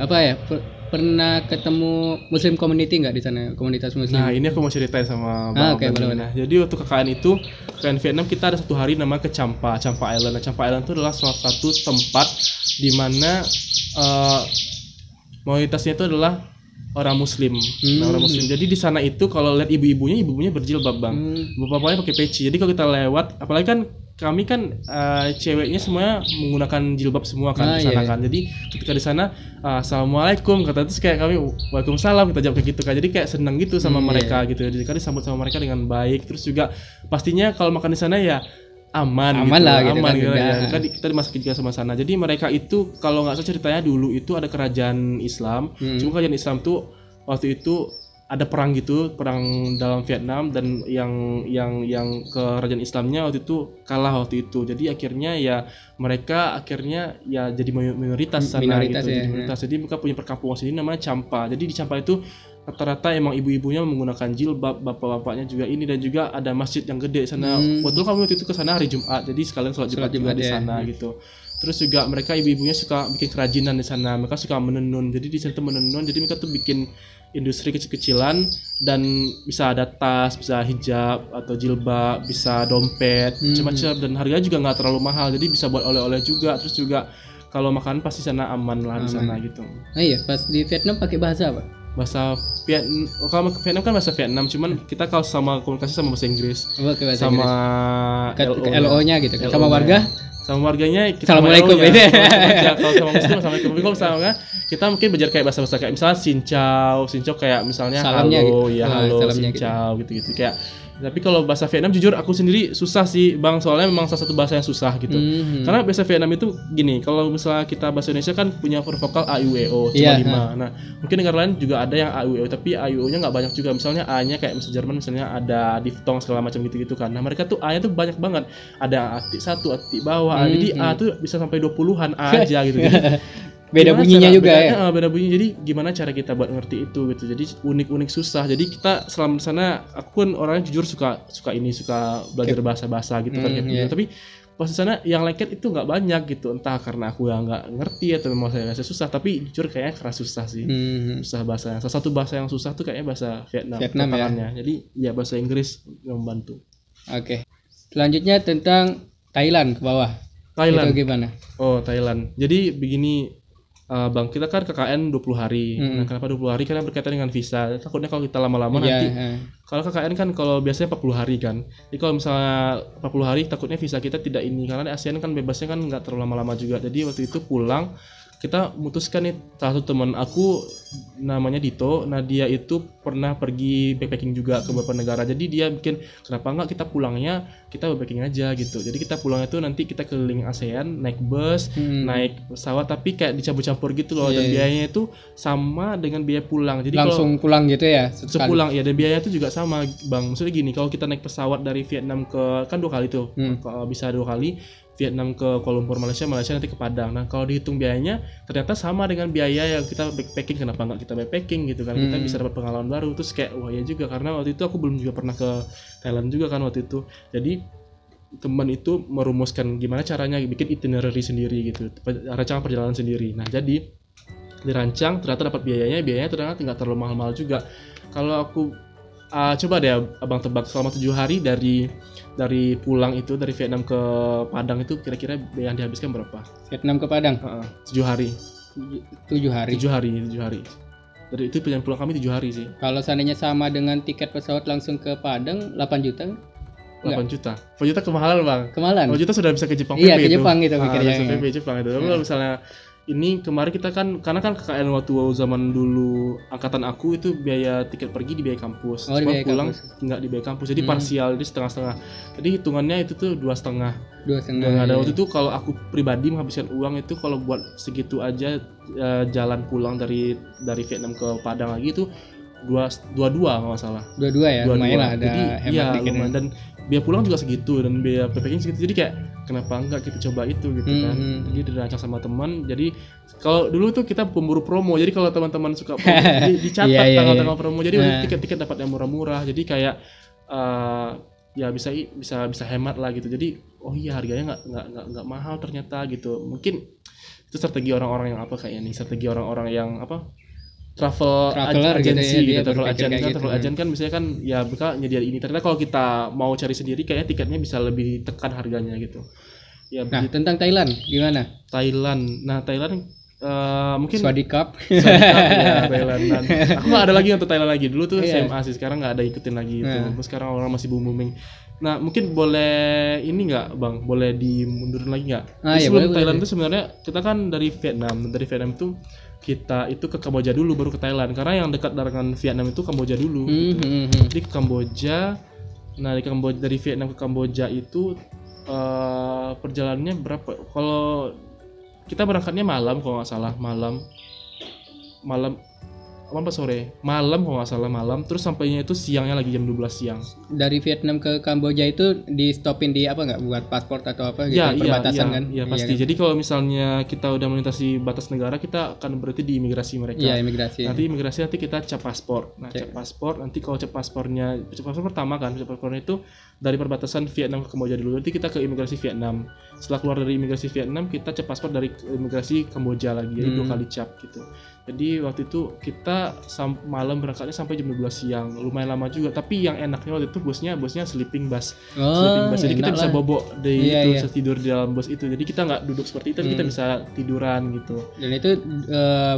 apa ya, pernah ketemu muslim community nggak di sana, komunitas muslim? Nah ini aku mau ceritain sama Bang. Nah jadi waktu KKN Vietnam kita ada satu hari namanya ke Champa Island. Nah Champa Island itu adalah salah satu tempat di mana mayoritasnya itu adalah orang muslim. Nah, orang muslim. Jadi di sana itu kalau lihat ibunya berjilbab, Bang. Bapaknya pakai peci. Jadi kalau kita lewat, apalagi kan kami kan ceweknya semuanya menggunakan jilbab semua kan di sana kan. Jadi ketika di sana assalamualaikum kata, terus kayak kami waalaikumsalam kita jawab kayak gitu kan. Jadi kayak seneng gitu sama mereka gitu. Jadi kan disambut sama mereka dengan baik. Terus juga pastinya kalau makan di sana ya aman gitu, lah, gitu aman kan, gitu ya. Kan kita dimasakin juga sama sana. Jadi mereka itu kalau nggak salah ceritanya dulu itu ada kerajaan Islam. Cuma kerajaan Islam tuh waktu itu ada perang gitu, perang dalam Vietnam, dan yang kerajaan Islamnya waktu itu kalah waktu itu. Jadi akhirnya ya mereka ya jadi minoritas sana gitu. Jadi minoritas. Jadi mereka punya perkampungan sendiri namanya Champa. Jadi di Champa itu rata-rata emang ibu-ibunya menggunakan jilbab, bapak-bapaknya juga ini, dan juga ada masjid yang gede sana. Betul kami waktu itu ke sana hari Jumat. Jadi sekalian sholat Jumat juga di sana gitu. Terus juga mereka ibu-ibunya suka bikin kerajinan di sana. Mereka suka menenun. Jadi di sana tuh menenun. Jadi mereka tuh bikin industri kecil-kecilan, dan bisa ada tas, bisa hijab atau jilbab, bisa dompet, macam-macam, dan harganya juga nggak terlalu mahal. Jadi bisa buat oleh-oleh juga. Terus juga kalau makan pasti sana aman lah di sana gitu. Nah iya, pas di Vietnam pakai bahasa apa? Bahasa Vietnam. Kalau Vietnam kan bahasa Vietnam, cuman kita kalau sama komunikasi sama bahasa Inggris. Bahasa sama LO-nya gitu kan. Sama warga? Sama warganya kita Assalamualaikum ini. Kalau sama muslim assalamualaikum. Kalau sama kita mungkin belajar kayak bahasa kayak misalnya sincau kayak misalnya salamnya halo gitu. Ya halo sincau gitu kayak. Tapi kalau bahasa Vietnam jujur aku sendiri susah sih, Bang, soalnya memang salah satu bahasa yang susah gitu. Karena bahasa Vietnam itu gini, kalau misalnya kita bahasa Indonesia kan punya huruf vokal a, i, u, e, o cuma 5. Nah, mungkin negara lain juga ada yang a, i, u, e, o, tapi a, i, u, nya nggak banyak juga. Misalnya a-nya kayak misalnya Jerman misalnya ada diftong segala macam gitu kan. Nah, mereka tuh a-nya tuh banyak banget. Ada atik satu, atik bawah. Jadi a tuh bisa sampai 20-an a aja gitu. Jadi beda bunyinya juga ya. Beda bunyi. Jadi gimana cara kita buat ngerti itu gitu. Jadi unik-unik susah. Jadi kita selama di sana, aku kan orangnya jujur suka belajar bahasa-bahasa gitu kan. Tapi pas di sana yang lengket itu nggak banyak gitu, entah karena aku yang nggak ngerti atau memang saya rasa susah, tapi jujur kayaknya keras susah sih. Susah bahasanya. Salah satu bahasa yang susah tuh kayaknya bahasa Vietnam ya. Jadi ya bahasa Inggris yang membantu. Oke. Selanjutnya tentang Thailand ke bawah. Thailand. Itu gimana? Oh, Thailand. Jadi begini, Bang, kita kan KKN 20 hari. Nah, kenapa 20 hari? Karena berkaitan dengan visa. Takutnya kalau kita lama-lama nanti kalau KKN kan kalau biasanya 40 hari kan. Jadi kalau misalnya 40 hari takutnya visa kita tidak ini, karena di ASEAN kan bebasnya kan nggak terlalu lama-lama juga. Jadi waktu itu pulang kita memutuskan nih, salah satu teman aku namanya Dito. Nah, dia itu pernah pergi backpacking juga ke beberapa negara. Jadi dia bikin, kenapa enggak kita pulangnya kita backpacking aja gitu. Jadi kita pulangnya tuh nanti kita keliling ASEAN, naik bus, naik pesawat, tapi kayak dicampur-campur gitu loh. Dan biayanya itu sama dengan biaya pulang. Jadi langsung pulang gitu ya? Sepulang ya, dan biayanya itu juga sama, Bang. Maksudnya gini, kalau kita naik pesawat dari Vietnam ke, kan 2 kali tuh, bisa 2 kali. Vietnam ke Kuala Lumpur, Malaysia nanti ke Padang. Nah, kalau dihitung biayanya ternyata sama dengan biaya yang kita backpacking. Kenapa nggak kita backpacking gitu kan? Kita bisa dapat pengalaman baru. Terus kayak wah ya juga, karena waktu itu aku belum juga pernah ke Thailand juga kan waktu itu. Jadi teman itu merumuskan gimana caranya bikin itinerary sendiri gitu, rancang perjalanan sendiri. Nah, jadi dirancang, ternyata dapat biayanya ternyata nggak terlalu mahal-mahal juga. Kalau aku coba deh abang tebak, selama 7 hari dari pulang itu, dari Vietnam ke Padang itu kira-kira yang dihabiskan berapa? Vietnam ke Padang? 7 hari. 7 hari. Dari itu perjalanan pulang kami 7 hari sih. Kalau seandainya sama dengan tiket pesawat langsung ke Padang 8 juta? 8 juta. 8 juta kemahalan, Bang. Kemahalan? 8 juta sudah bisa ke Jepang. Iya, ke Jepang itu pikirnya. Jepang itu. Tapi kalau misalnya ini kemarin kita kan, karena kan KKN waktu zaman dulu angkatan aku itu biaya tiket pergi di biaya kampus, cuma pulang nggak di biaya kampus, jadi parsial, jadi setengah-setengah. Jadi hitungannya itu tuh 2,5. Dan ada waktu itu kalau aku pribadi menghabiskan uang itu kalau buat segitu aja jalan pulang dari Vietnam ke Padang lagi itu 22 kalau nggak salah. 22 ya, lumayan lah, ada jadi, hemat dikit. Dan biaya pulang juga segitu, dan biaya backpacking segitu. Jadi kayak kenapa enggak kita coba itu gitu kan. Jadi dirancang sama teman. Jadi kalau dulu tuh kita pemburu promo. Jadi kalau teman-teman suka promo, dicatat tanggal-tanggal promo. Jadi tiket-tiket dapat yang murah-murah. Jadi kayak ya bisa hemat lah gitu. Jadi oh iya, harganya nggak mahal ternyata gitu. Mungkin itu strategi orang-orang yang apa kayaknya nih, strategi orang-orang yang apa, travel agency gitu, travel agent kan biasanya kan ya mereka nyediain ini. Ternyata kalau kita mau cari sendiri kayaknya tiketnya bisa lebih tekan harganya gitu. Ya, nah, tentang Thailand gimana? Thailand mungkin Swadikap ya, Thailand. Dan aku nggak ada lagi untuk Thailand lagi. Dulu tuh SMA sih, sekarang nggak ada ikutin lagi itu. Terus sekarang orang masih booming. Nah, mungkin boleh ini nggak, Bang? Boleh dimundurin lagi nggak? Sebelum Thailand itu sebenarnya kita kan dari Vietnam itu kita itu ke Kamboja dulu baru ke Thailand, karena yang dekat dengan Vietnam itu Kamboja dulu gitu. Jadi ke Kamboja. Nah, dari Vietnam ke Kamboja itu perjalanannya berapa? Kalau kita berangkatnya malam kalau nggak salah, malam apa sore, malam kalau nggak salah, malam. Terus sampainya itu siangnya lagi jam 12 siang. Dari Vietnam ke Kamboja itu di stopin di apa nggak, buat paspor atau apa gitu, perbatasan kan? Iya pasti. Kan? Jadi kalau misalnya kita udah melintasi batas negara, kita akan berarti di imigrasi mereka. Iya, imigrasi. Nanti imigrasi kita cap paspor. Nah, cap paspor nanti kalau cap paspor pertama kan, cap paspornya itu dari perbatasan Vietnam ke Kamboja dulu. Nanti kita ke imigrasi Vietnam. Setelah keluar dari imigrasi Vietnam, kita cap paspor dari imigrasi Kamboja lagi. Jadi 2 kali cap gitu. Jadi waktu itu kita malam berangkatnya sampai jam 12 siang, lumayan lama juga. Tapi yang enaknya waktu itu bosnya sleeping bus. Jadi kita bisa bobok bisa tidur di dalam bus itu. Jadi kita nggak duduk seperti itu, kita bisa tiduran gitu. Dan itu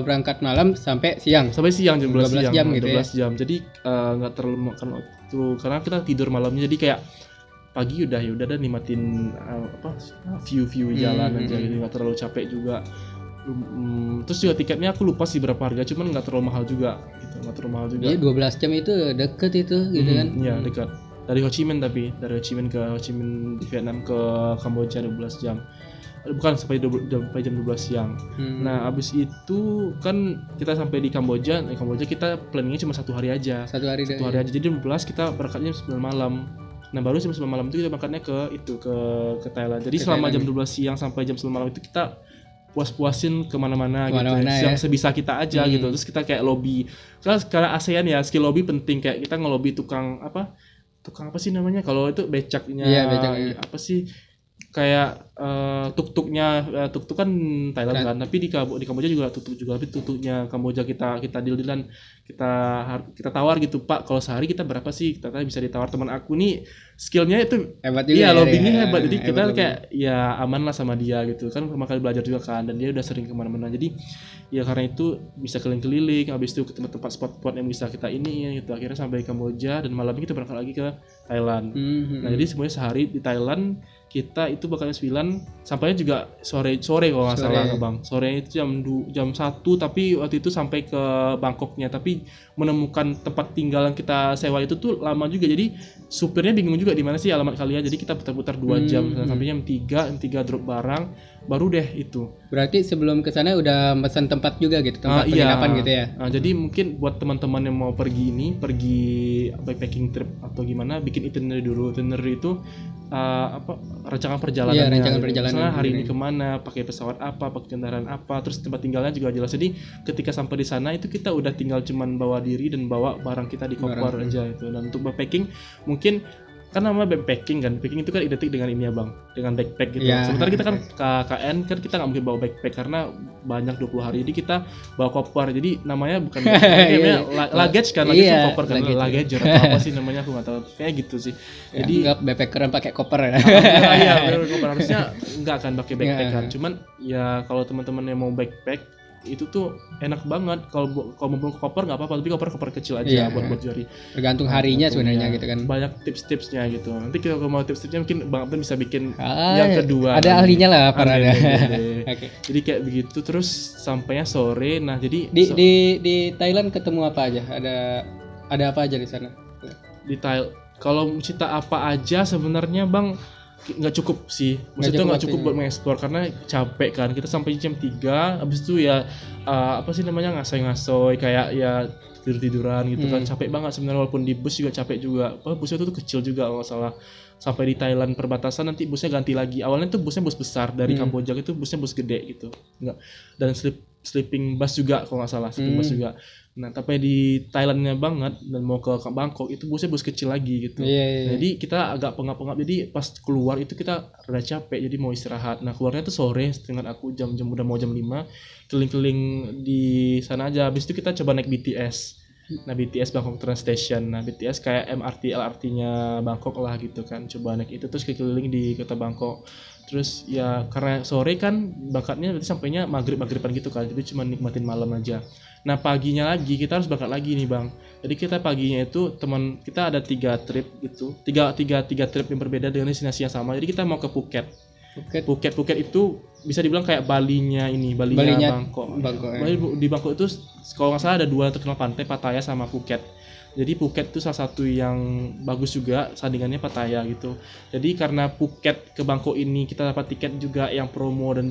berangkat malam sampai siang. Sampai siang jam 12 jam gitu 12 jam. Jadi nggak terlalu makan waktu, karena kita tidur malamnya. Jadi kayak pagi udah nikmatin view jalan aja gitu, nggak terlalu capek juga. Terus juga tiketnya aku lupa sih berapa harga, cuman nggak terlalu mahal juga gitu, Iya, 12 jam itu deket itu gitu kan? Iya, dekat. Dari Ho Chi Minh dari Ho Chi Minh di Vietnam ke Kamboja 12 jam. Bukan, sampai jam 12 siang. Nah, abis itu kan kita sampai di Kamboja. Kita planningnya cuma 1 hari aja. 1 hari aja. Jadi jam 12 kita berangkatnya jam 9 malam. Nah, baru jam 9 malam itu kita berangkatnya ke Thailand. Jadi selama jam 12 siang sampai jam 9 malam itu kita puas-puasin kemana-mana gitu, yang sebisa kita aja gitu. Terus kita kayak lobby, karena ASEAN ya, skill lobby penting. Kayak kita ngelobi tukang apa sih namanya kalau itu becaknya, apa sih, kayak tuk-tuk kan Thailand kan, tapi di Kamboja juga tuk-tuk juga, tapi tuk-tuknya Kamboja kita deal-dealan, kita tawar gitu, Pak kalau sehari kita berapa sih, kita bisa ditawar. Teman aku nih skillnya itu Hebat juga iya, ya, lobbyingnya ya. hebat, jadi kita Hebat, kayak ya aman lah sama dia gitu kan, pertama kali belajar juga kan, dan dia udah sering kemana-mana, jadi ya karena itu bisa keliling-keliling, habis itu ke tempat-tempat spot-spot yang bisa kita ini gitu, akhirnya sampai Kamboja dan malamnya kita berangkat lagi ke Thailand. Nah jadi semuanya sehari di Thailand, kita itu bakal 9, sampainya juga sore kalau nggak salah Bang. Sore itu jam 1, tapi waktu itu sampai ke Bangkoknya, tapi menemukan tempat tinggal yang kita sewa itu tuh lama juga, jadi supirnya bingung juga di mana sih alamat kalian, jadi kita putar-putar 2 jam sampai jam 3 drop barang baru deh itu. Berarti sebelum ke sana udah pesan tempat juga gitu, tempat penginapan gitu ya. Jadi mungkin buat teman-teman yang mau pergi backpacking trip atau gimana, bikin itinerary dulu. Itinerary itu rancangan perjalanan. Rancangan perjalanan. Misalnya hari ini kemana, pakai pesawat apa, pakai kendaraan apa, terus tempat tinggalnya juga jelas. Jadi ketika sampai di sana itu kita udah tinggal cuman bawa diri dan bawa barang kita di koper aja itu. Dan untuk backpacking mungkin kan namanya backpacking kan, backpacking itu kan identik dengan ini ya Bang, dengan backpack gitu. Sementara kita kan KKN kan kita nggak mungkin bawa backpack karena banyak 20 hari, jadi kita bawa koper, jadi namanya bukan namanya luggage kan, luggage itu koper kan, luggage atau apa sih namanya, aku nggak tahu, kayak gitu sih. Jadi nggak backpackeran pakai koper ya. Iya koper, harusnya nggak akan pakai backpack kan, cuman ya kalau teman-teman yang mau backpack itu tuh enak banget, kalau mau koper nggak apa-apa, tapi koper kecil aja buat jari. Tergantung harinya sebenarnya gitu kan. Banyak tips-tipsnya gitu. Nanti kalau mau tips-tipsnya mungkin Bang Abdan bisa bikin yang kedua. Ada ahlinya lah para ada. Okay. Jadi kayak begitu, terus sampainya sore. Nah jadi di Thailand ketemu apa aja? Ada apa aja di sana? Di Thailand kalau cerita apa aja sebenarnya Bang nggak cukup sih, maksudnya nggak cukup buat mengeksplor karena capek kan, kita sampai jam 3, habis itu ya apa sih namanya, ngasoy kayak ya tiduran gitu kan, capek banget sebenarnya, walaupun di bus juga capek juga, busnya itu tuh kecil juga kalau nggak salah. Sampai di Thailand perbatasan nanti busnya ganti lagi, awalnya tuh busnya bus besar dari Kamboja itu busnya bus gede gitu, nggak, dan sleeping bus juga kalau nggak salah, sleeping bus juga. Nah tapi di Thailandnya banget dan mau ke Bangkok itu busnya bus kecil lagi gitu. Jadi kita agak pengap-pengap, jadi pas keluar itu kita rada capek, jadi mau istirahat. Nah keluarnya tuh sore, dengan aku jam udah mau jam 5, keliling-keliling di sana aja. Habis itu kita coba naik BTS. Nah BTS Bangkok Train Station. Nah BTS kayak MRT LRT-nya Bangkok lah gitu kan. Coba naik itu terus keliling di kota Bangkok. Terus ya karena sore kan berangkatnya berarti sampainya maghriban gitu kan, jadi cuma nikmatin malam aja. Nah paginya lagi kita harus berangkat lagi nih Bang. Jadi kita paginya itu teman kita ada 3 trip gitu, tiga trip yang berbeda dengan destinasi yang sama. Jadi kita mau ke Phuket itu bisa dibilang kayak Balinya Bangkok. Di Bangkok itu kalau nggak salah ada 2 terkenal pantai, Pattaya sama Phuket. Jadi Phuket itu salah satu yang bagus juga, sandingannya Pattaya gitu. Jadi karena Phuket ke Bangkok ini kita dapat tiket juga yang promo dan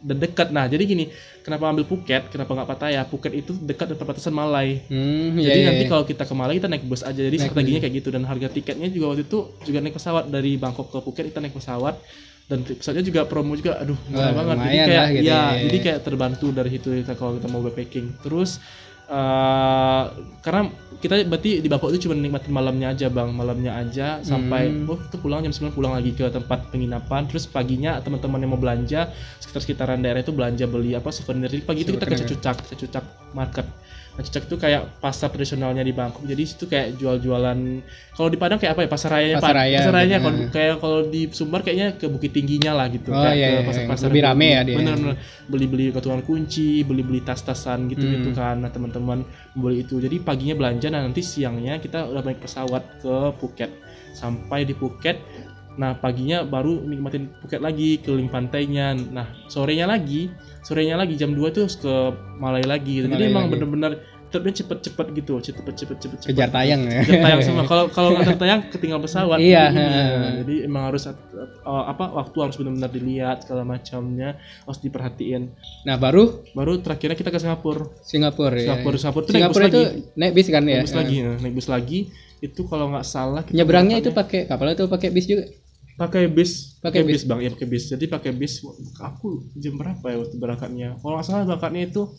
dekat. Nah jadi gini, kenapa ambil Phuket, kenapa nggak Pattaya? Phuket itu dekat dengan perbatasan Malai. Jadi nanti kalau kita ke Malai kita naik bus aja. Jadi strateginya kayak gitu, dan harga tiketnya juga waktu itu juga naik pesawat dari Bangkok ke Phuket, kita naik pesawat. Dan pesawatnya juga promo juga, murah banget. Jadi kayak gitu, jadi kayak terbantu dari situ kalau kita mau backpacking. Terus karena kita berarti di Bangkok itu cuma nikmatin malamnya aja sampai itu pulang jam 9, pulang lagi ke tempat penginapan. Terus paginya teman-teman yang mau belanja sekitaran daerah itu belanja beli souvenir. Jadi pagi itu kita ke Cacucak Market. Nah, Cacucak itu kayak pasar tradisionalnya di Bangkok. Jadi situ kayak jual-jualan. Kalau di Padang kayak apa ya, pasar rayanya. Kalau di Sumbar kayaknya ke Bukit Tingginya lah gitu. Ke pasar-pasar lebih rame ya dia. Bener-bener beli-beli gantungan kunci, beli-beli tas-tasan gitu kan. Nah teman-teman beli itu. Jadi paginya belanja, nah nanti siangnya kita udah naik pesawat ke Phuket. Sampai di Phuket, nah paginya baru nikmatin Phuket lagi, keliling pantainya. Nah sorenya lagi jam 2 tuh ke Malai lagi. Jadi emang bener-bener tripnya cepet-cepet gitu, cepet. Kejar tayang ya. Kejar tayang semua. Kalau nggak tertayang ketinggal pesawat. Jadi emang harus waktu harus benar-benar dilihat, segala macamnya harus diperhatiin. Nah baru terakhirnya kita ke Singapura tuh Singapura itu naik bis kan ya? Naik bus lagi. Itu kalau nggak salah nyebrangnya itu pakai kapal atau pakai bis juga? Pakai bis Bang, ya pakai bis. Jadi pakai bis. Aku jam berapa ya waktu berangkatnya? Kalau nggak salah berangkatnya itu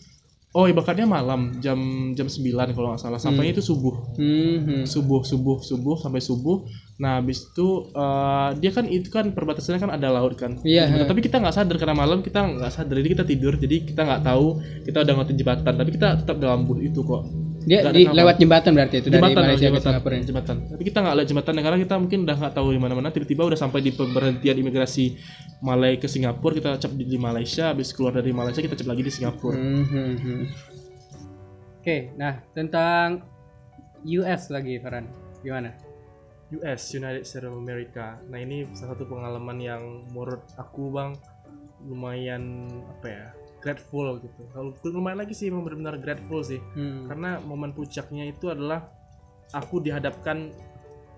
berangkatnya malam jam 9 kalau nggak salah. Sampainya itu subuh. Subuh sampai subuh. Nah, habis itu dia kan itu kan perbatasannya kan ada laut kan. Iya. Tapi kita nggak sadar karena malam kita nggak sadar, jadi kita tidur, jadi kita nggak tahu kita udah ngelewatin jembatan, tapi kita tetap dalam bus itu kok. Dia lewat jembatan berarti itu jembatan, dari Malaysia jembatan, ke Singapura. Jembatan. Tapi kita nggak lewat jembatan karena kita mungkin udah nggak tahu di mana-mana. Tiba-tiba udah sampai di pemberhentian imigrasi Malai ke Singapura, kita cap di Malaysia, habis keluar dari Malaysia kita cap lagi di Singapura. Oke, nah tentang US lagi, Farhan, gimana? US, United States of America. Nah ini salah satu pengalaman yang menurut aku bang lumayan apa ya, grateful gitu. Kalau lumayan lagi sih, memang benar-benar grateful sih. Karena momen puncaknya itu adalah aku dihadapkan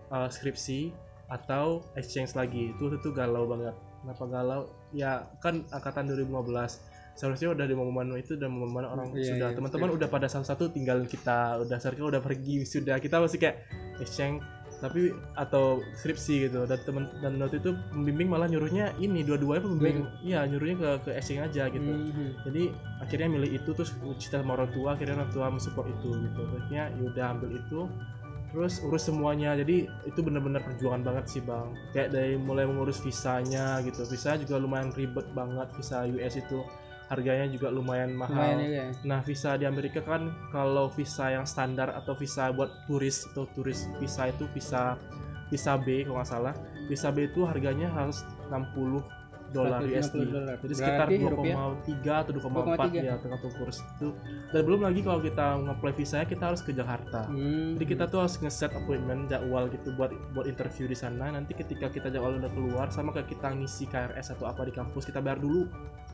skripsi atau exchange lagi. Itu galau banget. Kenapa galau? Ya kan angkatan 2015. Seharusnya udah di momen itu, dan momen orang sudah teman-teman udah pada satu-satu tinggalin kita, udah seharusnya udah pergi, sudah kita masih kayak exchange tapi atau skripsi gitu, dan waktu itu pembimbing malah nyuruhnya ini dua-duanya pembimbing nyuruhnya ke exchange aja gitu. Jadi akhirnya milih itu, terus cerita sama orang tua, akhirnya orang tua mensupport itu gitu. Akhirnya yaudah ambil itu, terus urus semuanya. Jadi itu benar-benar perjuangan banget sih bang, kayak dari mulai mengurus visanya gitu. Visa juga lumayan ribet banget, visa US itu harganya juga lumayan mahal. Nah visa di Amerika kan, kalau visa yang standar atau visa buat turis visa itu visa B kalau nggak salah. Visa B itu harganya harus $60 USD. Jadi sekitar 2,3 atau 2,4 ya tergantung kurs itu. Dan belum lagi kalau kita nge-apply visanya kita harus ke Jakarta. Jadi kita tuh harus nge-set appointment, jadwal gitu buat interview di sana. Nanti ketika kita jadwal udah keluar, sama kayak kita ngisi KRS atau apa di kampus, kita bayar dulu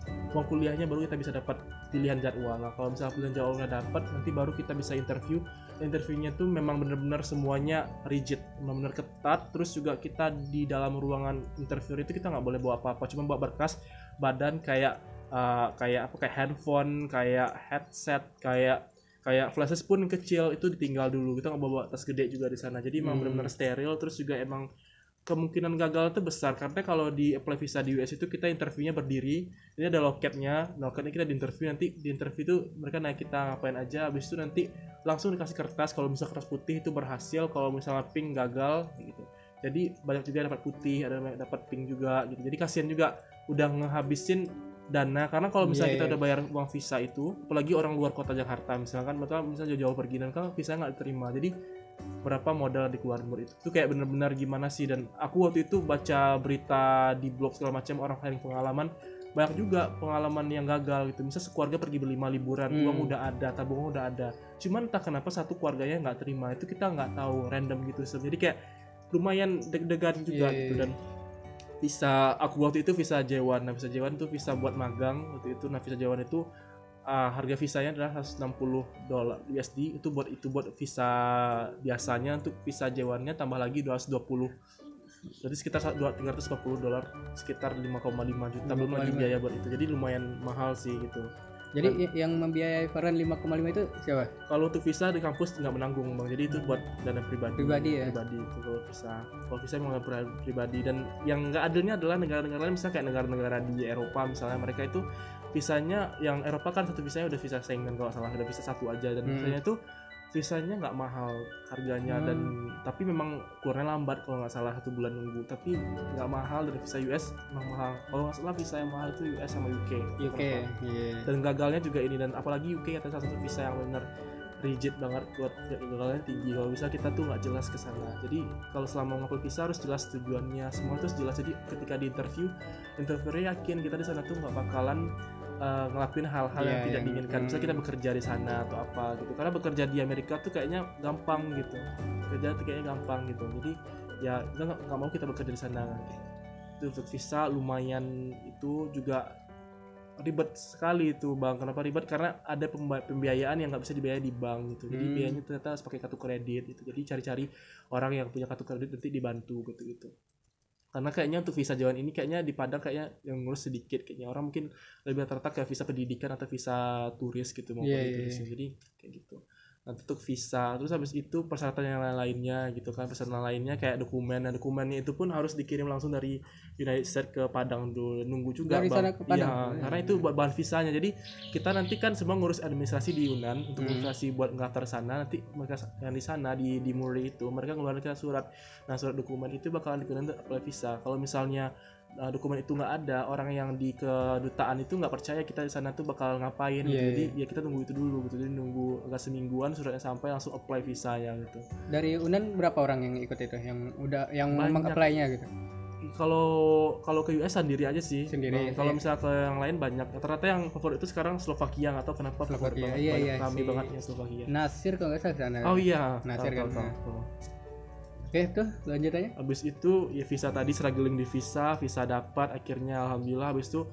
uang kuliahnya, baru kita bisa dapat pilihan jadwal. Nah, kalau misalnya pilihan jadwal udah dapat, nanti baru kita bisa interview. Interviewnya tuh memang benar-benar semuanya rigid, benar-benar ketat. Terus juga kita di dalam ruangan interview itu kita nggak boleh bawa apa-apa, cuma bawa berkas, badan kayak handphone, kayak headset, kayak flash pun kecil itu ditinggal dulu. Kita nggak bawa tas gede juga di sana. Jadi emang benar-benar steril. Terus juga emang kemungkinan gagal itu besar, karena kalau di apply visa di US itu kita interviewnya berdiri, ini ada loketnya kita diinterview, nanti di interview itu mereka naik kita ngapain aja, habis itu nanti langsung dikasih kertas, kalau misalnya kertas putih itu berhasil, kalau misalnya pink gagal gitu. Jadi banyak juga dapat putih, ada yang dapat pink juga gitu. Jadi kasihan juga udah ngehabisin dana, karena kalau misalnya kita udah bayar uang visa itu, apalagi orang luar kota Jakarta misalkan, mereka misalnya jauh-jauh pergi dan kan visa nggak diterima, jadi berapa modal dikeluarin buat itu kayak bener-bener gimana sih. Dan aku waktu itu baca berita di blog segala macam, orang sharing pengalaman, banyak juga pengalaman yang gagal gitu. Misal sekeluarga pergi berlima liburan, uang udah ada, tabungan udah ada, cuman entah kenapa satu keluarganya nggak terima, itu kita nggak tahu, random gitu. Jadi kayak lumayan deg-degan juga gitu. Dan visa aku waktu itu visa J1. Nah visa J1 itu visa buat magang waktu itu. Nah visa J1 itu harga visanya adalah $160 USD. Itu buat visa biasanya. Untuk visa J1-nya tambah lagi 220. Jadi sekitar $340, sekitar 5,5 juta, belum lagi biaya buat itu. Jadi lumayan mahal sih gitu. Jadi yang membiayai Farhan 5,5 itu siapa? Kalau untuk visa di kampus nggak menanggung bang, jadi itu buat dana pribadi ya? Pribadi itu kalau visa memang pribadi. Dan yang nggak adilnya adalah negara-negara lain, misalnya kayak negara-negara di Eropa misalnya, mereka itu visanya, yang Eropa kan satu visanya udah visa Schengen kalau salah, udah visa satu aja, dan visanya itu visanya nggak mahal harganya, dan tapi memang keluarnya lambat kalau nggak salah 1 bulan nunggu, tapi nggak mahal. Dan visa US memang mahal, kalau nggak salah visa yang mahal itu US sama UK. Dan gagalnya juga ini, dan apalagi UK kata salah satu visa yang benar rigid banget, buat gagalnya tinggi kalau bisa kita tuh nggak jelas ke sana. Jadi kalau selama ngapel visa harus jelas tujuannya, semua itu jelas. Jadi ketika di interviewnya yakin kita di sana tuh nggak bakalan ngelakuin hal-hal yang tidak diinginkan. Misalnya kita bekerja di sana atau apa gitu, karena bekerja di Amerika tuh kayaknya gampang gitu, jadi ya nggak mau kita bekerja di sana gitu. Untuk visa lumayan, itu juga ribet sekali itu bang. Kenapa ribet? Karena ada pembiayaan yang nggak bisa dibayar di bank gitu. Jadi biayanya ternyata harus pakai kartu kredit gitu. Jadi cari-cari orang yang punya kartu kredit nanti dibantu gitu. Karena kayaknya untuk visa J1 ini kayaknya di Padang kayaknya yang ngurus sedikit, kayaknya orang mungkin lebih rata-rata kayak visa pendidikan atau visa turis gitu, mau turis. Jadi kayak gitu. nanti untuk visa, terus habis itu persyaratan yang lain-lainnya gitu kan, persyaratan lainnya kayak dokumen. Nah dokumennya itu pun harus dikirim langsung dari United States ke Padang dulu, nunggu juga Dari sana ke Padang. karena itu buat bahan visanya. Jadi kita nanti kan semua ngurus administrasi di Yunan untuk administrasi buat ngaftar sana, nanti mereka yang di sana di Muri itu mereka ngeluarin surat. Nah surat dokumen itu bakalan digunakan untuk apply visa. Kalau misalnya dokumen itu nggak ada, orang yang di kedutaan itu nggak percaya kita di sana tuh bakal ngapain gitu. Jadi ya kita tunggu itu dulu gitu. Jadi nunggu agak semingguan suratnya sampai langsung apply visanya gitu. Dari Unan berapa orang yang ikut itu, yang meng-apply-nya gitu? Kalau ke US sendiri aja sih. Kalau misalnya ke yang lain banyak. Ternyata yang favorit itu sekarang Slovakia, nggak tahu kenapa favorit banget. Iya, kami banget yang Slovakia. Nasir kalau nggak salah sana. Oh iya, Nasir kan. Oke, tuh lanjutannya. Habis itu ya visa tadi, struggling di visa dapat akhirnya alhamdulillah. Habis itu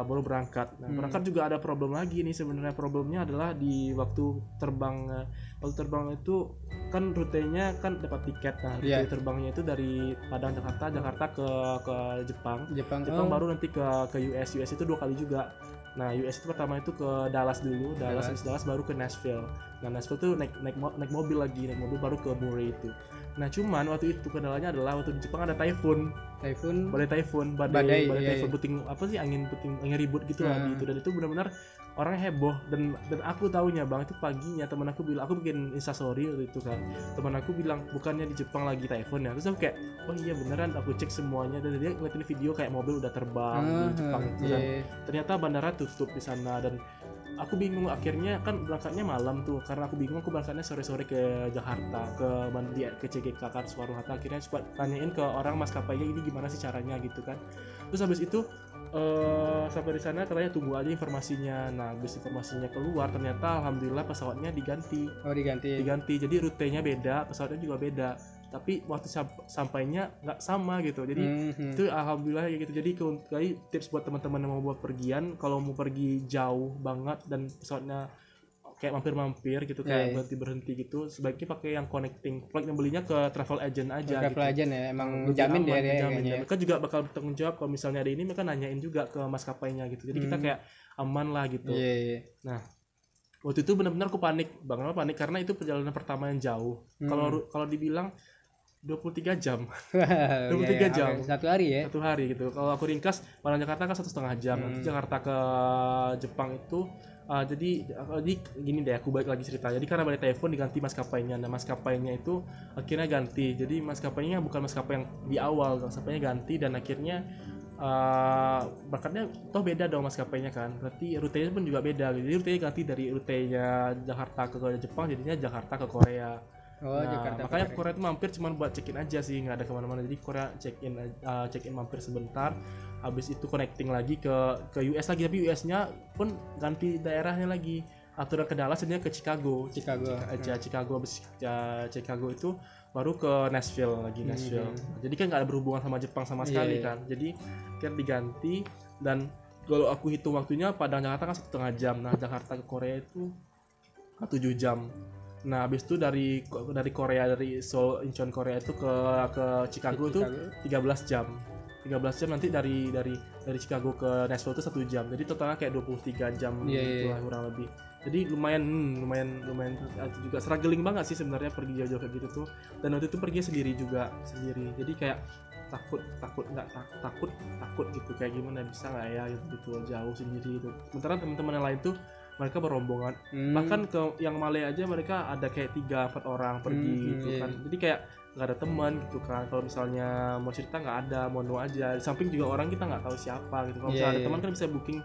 baru berangkat. Nah, berangkat juga ada problem lagi nih sebenarnya. Problemnya adalah di waktu terbang. Waktu terbang itu kan rutenya kan dapat tiket. Nah, rute terbangnya itu dari Padang Jakarta ke Jepang baru nanti ke US itu 2 kali juga. Nah US itu pertama itu ke Dallas dulu, Dallas baru ke Nashville. Nah Nashville tuh naik mobil baru ke Murray itu. Nah cuman waktu itu kendalanya adalah waktu di Jepang ada typhoon, badai typhoon, puting apa sih, angin ribut gitu lah gitu. Dan itu benar-benar orang heboh, dan aku taunya bang itu paginya teman aku bilang, aku bikin instastory waktu itu kan, teman aku bilang bukannya di Jepang lagi typhoon ya, terus aku kayak oh iya beneran, aku cek semuanya dan dia ngeliatin video kayak mobil udah terbang di Jepang itu kan. Ternyata bandara tutup di sana dan aku bingung. Akhirnya kan berangkatnya malam tuh, karena aku bingung, aku berangkatnya sore-sore ke Jakarta, ke CGK kan Soekarno Hatta. Akhirnya sempat tanyain ke orang maskapainya ini gimana sih caranya gitu kan. Terus habis itu sampai di sana katanya tunggu aja informasinya. Nah habis informasinya keluar ternyata alhamdulillah pesawatnya diganti. Jadi rutenya beda, pesawatnya juga beda, tapi waktu sampainya nggak sama gitu. Jadi itu alhamdulillah ya gitu. Jadi tips buat teman-teman yang mau buat pergian, kalau mau pergi jauh banget dan pesawatnya kayak mampir-mampir gitu, kayak berhenti gitu, sebaiknya pakai yang connecting flight, yang belinya ke travel agent aja. Travel agent ya, emang menjamin dia. Mereka juga bakal bertanggung jawab kalau misalnya ada ini, mereka nanyain juga ke maskapainya gitu. Jadi kita kayak aman lah gitu. Nah waktu itu benar-benar aku panik karena itu perjalanan pertama yang jauh. Kalau dibilang 23 jam. 23 jam. Satu hari gitu. Kalau aku ringkas, Padang Jakarta kan 1,5 jam. Nanti Jakarta ke Jepang itu jadi gini deh, aku balik lagi cerita. Jadi karena badai typhoon diganti maskapainya. Nah maskapainya itu akhirnya ganti. Jadi maskapainya bukan maskapai yang di awal, maskapainya ganti dan akhirnya berangkatnya toh beda dong maskapainya kan. Berarti rutenya pun juga beda. Jadi rutenya ganti dari rutenya Jakarta ke Jepang, jadinya Jakarta ke Korea. Makanya Korea itu mampir cuma buat check-in aja sih, nggak ada kemana-mana. Jadi Korea check-in mampir sebentar, habis itu connecting lagi ke US lagi, tapi US-nya pun ganti daerahnya lagi. Aturan ke Dallas jadinya ke Chicago. Habis Chicago itu baru ke Nashville. Jadi kan nggak ada berhubungan sama Jepang sama sekali kan. Jadi kan diganti, dan kalau aku hitung waktunya Padang Jakarta kan 1,5 jam. Nah Jakarta ke Korea itu 7 jam. Nah, habis itu dari Korea, dari Seoul Incheon Korea itu ke Chicago itu 13 jam. 13 jam nanti dari Chicago ke Nashville itu 1 jam. Jadi totalnya kayak 23 jam gitu lah kurang lebih. Jadi lumayan juga struggling banget sih sebenarnya pergi jauh-jauh kayak gitu tuh. Dan waktu itu pergi sendiri. Jadi kayak takut gitu, kayak gimana bisa nggak ya gitu jauh sendiri gitu. Sementara teman-teman yang lain tuh mereka berombongan, bahkan ke yang Malay aja mereka ada kayak 3-4 orang pergi gitu kan. Jadi kayak nggak ada teman gitu kan. Kalau misalnya mau cerita nggak ada, mau aja. Di samping juga orang kita nggak tahu siapa gitu. Kalau misalnya ada teman kan bisa booking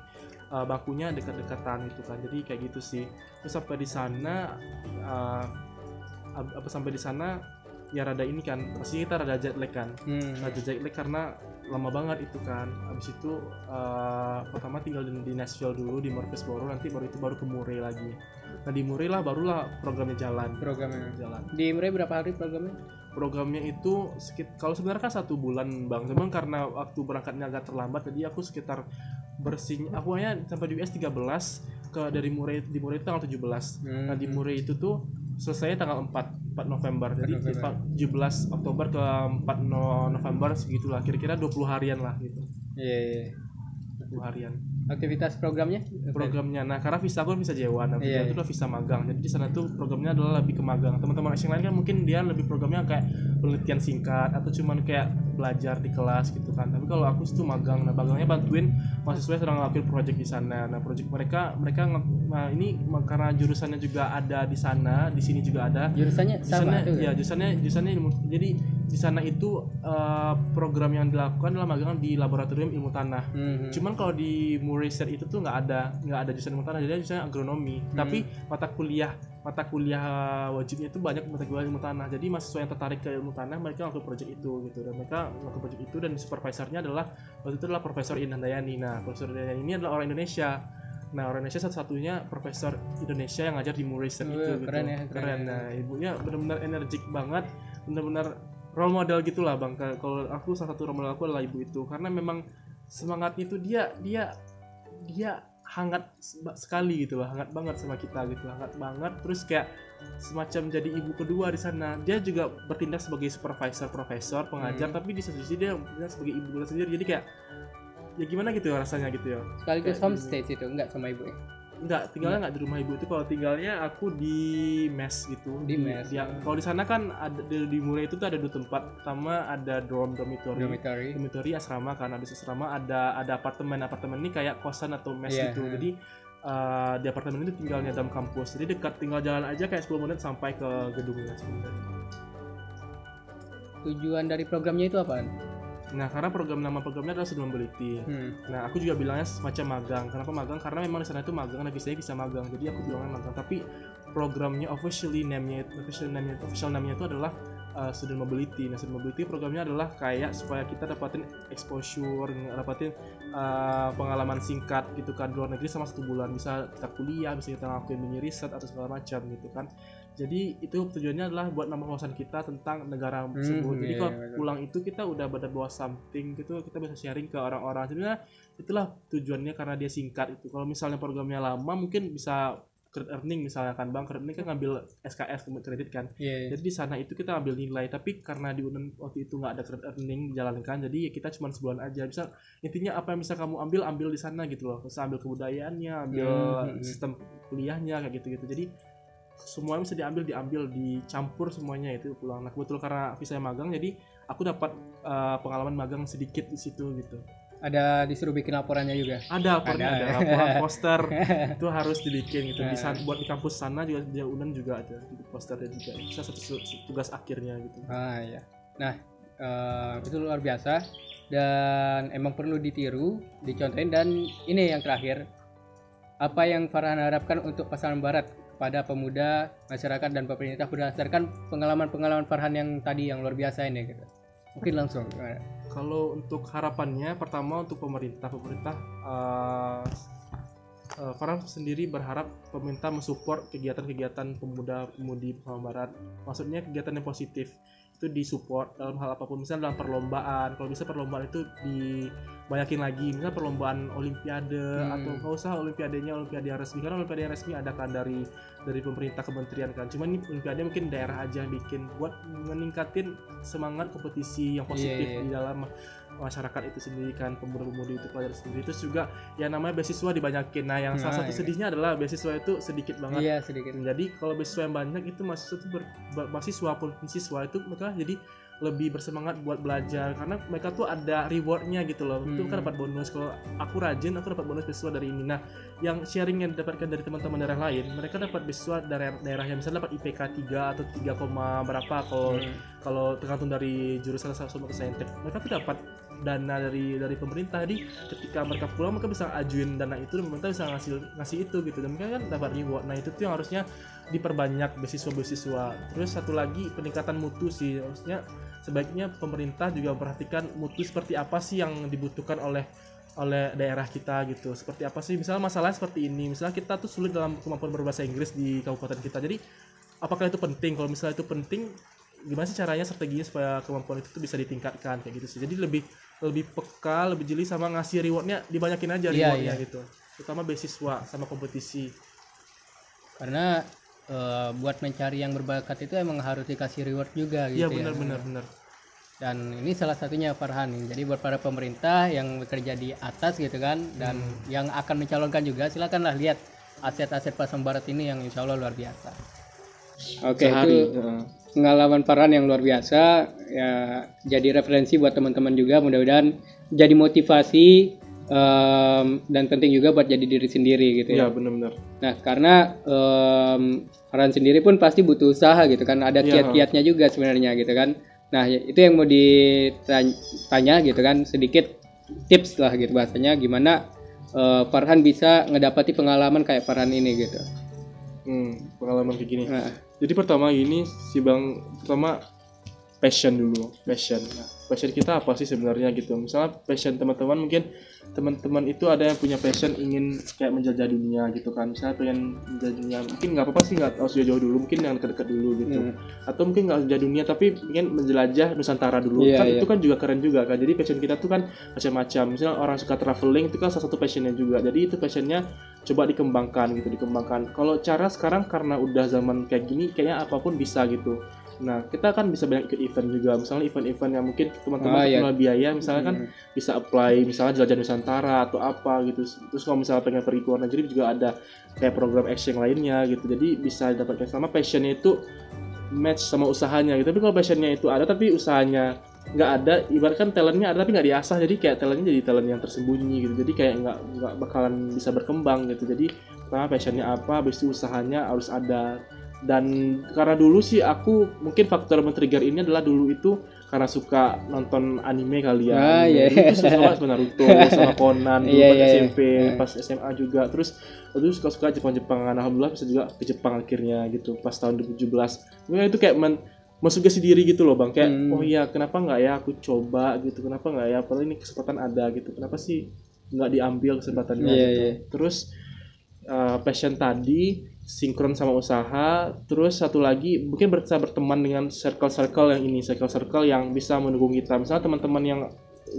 bangkunya dekat-dekatan gitu kan. Jadi kayak gitu sih. Terus sampai di sana ya rada ini kan, pasti kita rada jet lag kan. Rada jet lag karena lama banget itu kan. Habis itu pertama tinggal di Nashville dulu, di Murfreesboro, nanti baru ke Murray lagi. Nah di Murray barulah programnya jalan. Di Murray berapa hari programnya? Programnya itu kalau sebenarnya kan 1 bulan bang, cuman karena waktu berangkatnya agak terlambat, jadi aku sekitar aku hanya sampai di US 13, di Murray itu tanggal 17. Nah di Murray itu tuh selesai tanggal 4 November. Jadi 17 Oktober ke 4 November segitulah, kira-kira 20 harian lah gitu. 20 harian. aktivitas programnya? Nah karena visa aku kan visa J1, nah visa itu adalah visa magang, jadi di sana tuh programnya adalah lebih ke magang. Teman-teman yang lain kan mungkin dia lebih programnya kayak penelitian singkat atau cuman kayak belajar di kelas gitu kan, tapi kalau aku itu magang. Nah magangnya bantuin mahasiswa yang sedang ngelakuin project di sana. Nah project mereka nah ini karena jurusannya juga ada di sana, di sini juga ada jurusannya sama tuh ya, jurusannya ilmu. Jadi di sana itu program yang dilakukan adalah magang di laboratorium ilmu tanah. Cuman kalau di Murayset itu tuh nggak ada jurusan ilmu tanah, jadi jurusannya agronomi. Tapi mata kuliah wajibnya itu banyak mata kuliah ilmu tanah. Jadi mahasiswa yang tertarik ke ilmu tanah mereka ngelakuin project itu gitu, dan mereka ngelakuin project itu, dan supervisornya adalah waktu itu adalah Profesor Indah Dayani. Nah Profesor Dayani ini adalah orang Indonesia. Nah orang Indonesia satu-satunya profesor Indonesia yang ngajar di Murayset itu keren gitu. ya, keren. Nah ibunya benar-benar energik banget, benar-benar role model gitulah bang. Kalau aku salah satu role model aku adalah ibu itu, karena memang semangatnya itu dia hangat sekali gitu lah, hangat banget sama kita gitu, hangat banget. Terus kayak semacam jadi ibu kedua di sana. Dia juga bertindak sebagai supervisor, profesor, pengajar, tapi di satu sisi dia sebagai ibu kita sendiri. Jadi kayak ya gimana gitu ya rasanya gitu ya. Sekaligus homestay itu enggak sama ibu ya? Enggak, tinggalnya enggak di rumah ibu itu. Kalau tinggalnya aku di mes gitu. Di mes. Kalau di sana kan ada di Murai itu tuh ada 2 tempat. Pertama ada dormitory asrama, kan habis asrama ada apartemen ini kayak kosan atau mes gitu. Jadi di apartemen itu tinggalnya dalam kampus. Jadi dekat, tinggal jalan aja kayak 10 menit sampai ke gedungnya sebenarnya. Tujuan dari programnya itu apaan? Nah, karena nama programnya adalah Student Mobility. Nah, aku juga bilangnya semacam magang. Kenapa magang? Karena memang di sana itu magang, nah saya bisa magang. Jadi aku bilangnya magang. Tapi programnya official name-nya itu adalah Student Mobility. Nah, Student Mobility programnya adalah kayak supaya kita dapatin exposure, dapatin pengalaman singkat gitu kan, luar negeri sama 1 bulan. Bisa kita kuliah, bisa kita ngelakuin mini riset atau segala macam gitu kan. Jadi itu tujuannya adalah buat nambah wawasan kita tentang negara tersebut. Jadi kalau pulang itu kita udah bawa something gitu, kita bisa sharing ke orang-orang. Sebenarnya itulah tujuannya, karena dia singkat itu. Kalau misalnya programnya lama mungkin bisa credit earning misalnya kan bang, credit earning kan ngambil SKS kredit kan. Jadi di sana itu kita ambil nilai, tapi karena di UNEN waktu itu nggak ada credit earning dijalankan, jadi kita cuma sebulan aja. Bisa intinya apa yang bisa kamu ambil di sana gitu loh. Bisa ambil kebudayaannya, ambil sistem kuliahnya kayak gitu. Jadi semuanya bisa diambil, dicampur semuanya itu pulang. Nah kebetulan karena visa magang, jadi aku dapat pengalaman magang sedikit di situ gitu. Ada disuruh bikin laporannya juga? Ada laporan, poster itu harus dibikin gitu. Buat di kampus sana juga, di UNEN juga ada posternya juga. Bisa satu tugas akhirnya gitu. Iya. Nah itu luar biasa dan emang perlu ditiru, dicontohin. Dan ini yang terakhir, apa yang Farhan harapkan untuk pasaman barat pada pemuda, masyarakat, dan pemerintah berdasarkan pengalaman Farhan yang tadi yang luar biasa ini gitu. Mungkin langsung. Kalau untuk harapannya, pertama untuk pemerintah Farhan sendiri berharap pemerintah mensupport kegiatan-kegiatan pemuda-pemudi Pasaman Barat. Maksudnya kegiatan yang positif itu disupport dalam hal apapun, misalnya dalam perlombaan. Kalau bisa perlombaan itu dibanyakin lagi, misalnya perlombaan olimpiade atau nggak usah olimpiade yang resmi, karena olimpiade yang resmi ada kan dari pemerintah kementerian kan. Cuman ini olimpiade mungkin daerah aja yang bikin buat meningkatin semangat kompetisi yang positif di dalam masyarakat itu sendiri kan, pemuda-pemudi itu, pelajar sendiri. Terus juga ya namanya beasiswa dibanyakin. Nah yang salah satu sedihnya adalah beasiswa itu sedikit banget. Iya sedikit. Jadi kalau beasiswa yang banyak itu mahasiswa pun siswa itu mereka jadi lebih bersemangat buat belajar, karena mereka tuh ada rewardnya gitu loh. Itu kan dapat bonus. Kalau aku rajin, aku dapat bonus beasiswa dari ini. Nah yang sharing yang didapatkan dari teman-teman daerah lain, mereka dapat beasiswa dari daerah yang misalnya dapat IPK 3 atau 3, berapa kalau tergantung dari jurusan sama ke saintek. Mereka tuh dapat dana dari pemerintah. Jadi ketika mereka pulang, mereka bisa ajuin dana itu dan pemerintah bisa ngasih itu gitu, dan mereka kan dapat reward. Nah itu tuh yang harusnya diperbanyak beasiswa. Terus satu lagi peningkatan mutu sih, harusnya sebaiknya pemerintah juga memperhatikan mutu seperti apa sih yang dibutuhkan oleh daerah kita gitu. Seperti apa sih misalnya masalah seperti ini, misalnya kita tuh sulit dalam kemampuan berbahasa Inggris di kabupaten kita. Jadi apakah itu penting? Kalau misalnya itu penting, gimana sih caranya, strateginya supaya kemampuan itu tuh bisa ditingkatkan kayak gitu sih. Jadi lebih peka, lebih jeli sama ngasih rewardnya, dibanyakin aja rewardnya gitu. Terutama beasiswa sama kompetisi. Karena buat mencari yang berbakat itu emang harus dikasih reward juga gitu. Iya benar. Dan ini salah satunya Farhan. Jadi buat para pemerintah yang bekerja di atas gitu kan, dan yang akan mencalonkan juga, silakanlah lihat aset-aset Pasang Barat ini yang insya Allah luar biasa. Oke, itu pengalaman Farhan yang luar biasa ya, jadi referensi buat teman-teman juga, mudah-mudahan jadi motivasi dan penting juga buat jadi diri sendiri gitu ya. Iya, benar-benar. Nah, karena Farhan sendiri pun pasti butuh usaha gitu kan, ada kiat-kiatnya juga sebenarnya gitu kan. Nah, itu yang mau ditanya gitu kan, sedikit tips lah gitu bahasanya, gimana Farhan bisa ngedapati pengalaman kayak Farhan ini gitu. Pengalaman kayak gini. Nah, jadi pertama gini sih Bang, pertama passion dulu. Nah, passion kita apa sih sebenarnya gitu. Misalnya passion teman-teman, mungkin teman-teman itu ada yang punya passion ingin kayak menjelajah dunia gitu kan. Misalnya pengen menjelajah dunia, mungkin nggak apa-apa sih nggak harus jauh-jauh dulu, mungkin yang dekat-dekat dulu gitu. Atau mungkin nggak menjelajah dunia tapi ingin menjelajah Nusantara dulu. Itu kan juga keren juga kan. Jadi passion kita tuh kan macam-macam. Misalnya orang suka traveling itu kan salah satu passionnya juga. Jadi itu passionnya coba dikembangkan. Kalau cara sekarang karena udah zaman kayak gini, kayaknya apapun bisa gitu. Nah, kita kan bisa banyak ikut event juga. Misalnya event-event yang mungkin teman-teman punya biaya, misalnya kan bisa apply, misalnya jelajah Nusantara atau apa gitu. Terus kalau misalnya pengen pergi ke luar negeri juga ada kayak program exchange lainnya gitu. Jadi bisa dapatkan, sama passionnya itu match sama usahanya gitu. Tapi kalau passionnya itu ada tapi usahanya nggak ada, ibaratkan talentnya ada tapi nggak diasah, jadi kayak talentnya jadi talent yang tersembunyi gitu. Jadi kayak nggak bakalan bisa berkembang gitu. Jadi pertama passionnya apa, habis itu usahanya harus ada. Dan karena dulu sih aku mungkin faktor men-trigger ini adalah dulu itu karena suka nonton anime kali ya. Dulu tuh suka sama Naruto, sama Conan dulu pas SMP, pas SMA juga. Terus suka Jepang-Jepangan. Alhamdulillah bisa juga ke Jepang akhirnya gitu pas tahun 2017. Mungkin itu kayak mensugesti diri gitu loh Bang, kayak oh iya kenapa nggak ya aku coba gitu, kenapa nggak ya, padahal ini kesempatan ada gitu, kenapa sih nggak diambil kesempatannya gitu. Terus passion tadi sinkron sama usaha, terus satu lagi mungkin bisa berteman dengan circle yang bisa mendukung kita. Misalnya teman-teman yang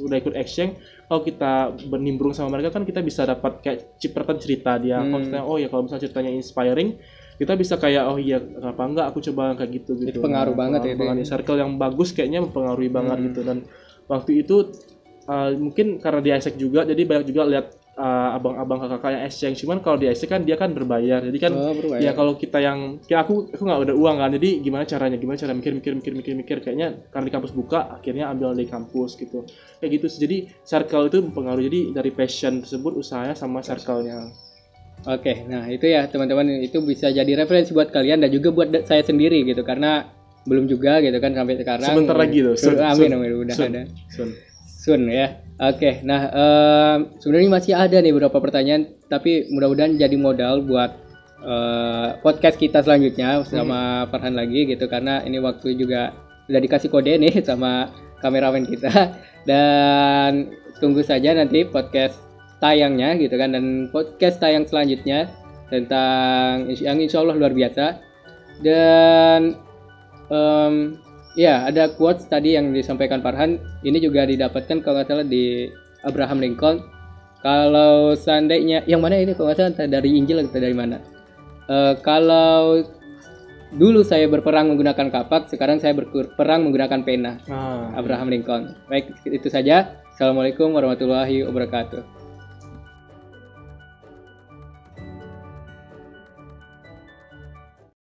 udah ikut exchange, kalau kita bernimbrung sama mereka kan kita bisa dapat kayak cipratan cerita dia. Oh ya kalau misalnya ceritanya inspiring, kita bisa kayak oh iya kenapa enggak aku coba kayak gitu. Itu pengaruh banget ya. Circle yang bagus kayaknya mempengaruhi banget gitu. Dan waktu itu mungkin karena di exchange juga, jadi banyak juga lihat abang-abang kakak yang exchange. Cuman kalau di exchange kan dia kan berbayar, jadi kan ya kalau kita yang kayak aku nggak ada uang kan, jadi gimana cara mikir kayaknya karena di kampus buka akhirnya ambil dari kampus gitu, kayak gitu. Jadi circle itu mempengaruhi, jadi dari passion tersebut usahanya sama circle-nya. Oke, nah itu ya teman-teman, itu bisa jadi referensi buat kalian dan juga buat saya sendiri gitu, karena belum juga gitu kan sampai sekarang. Sebentar lagi tuh. Amin udah ada. Sun ya. Oke, nah sebenarnya masih ada nih beberapa pertanyaan, tapi mudah-mudahan jadi modal buat podcast kita selanjutnya sama Farhan lagi gitu, karena ini waktu juga udah dikasih kode nih sama kameramen kita. Dan tunggu saja nanti podcast tayangnya gitu kan, dan podcast tayang selanjutnya tentang yang insya Allah luar biasa. Dan ya, ada quotes tadi yang disampaikan Farhan, ini juga didapatkan kalau nggak salah di Abraham Lincoln. Kalau seandainya, yang mana ini kalau nggak salah dari Injil atau dari mana? Kalau dulu saya berperang menggunakan kapak, sekarang saya berperang menggunakan pena. Abraham Lincoln. Baik, itu saja. Assalamualaikum warahmatullahi wabarakatuh.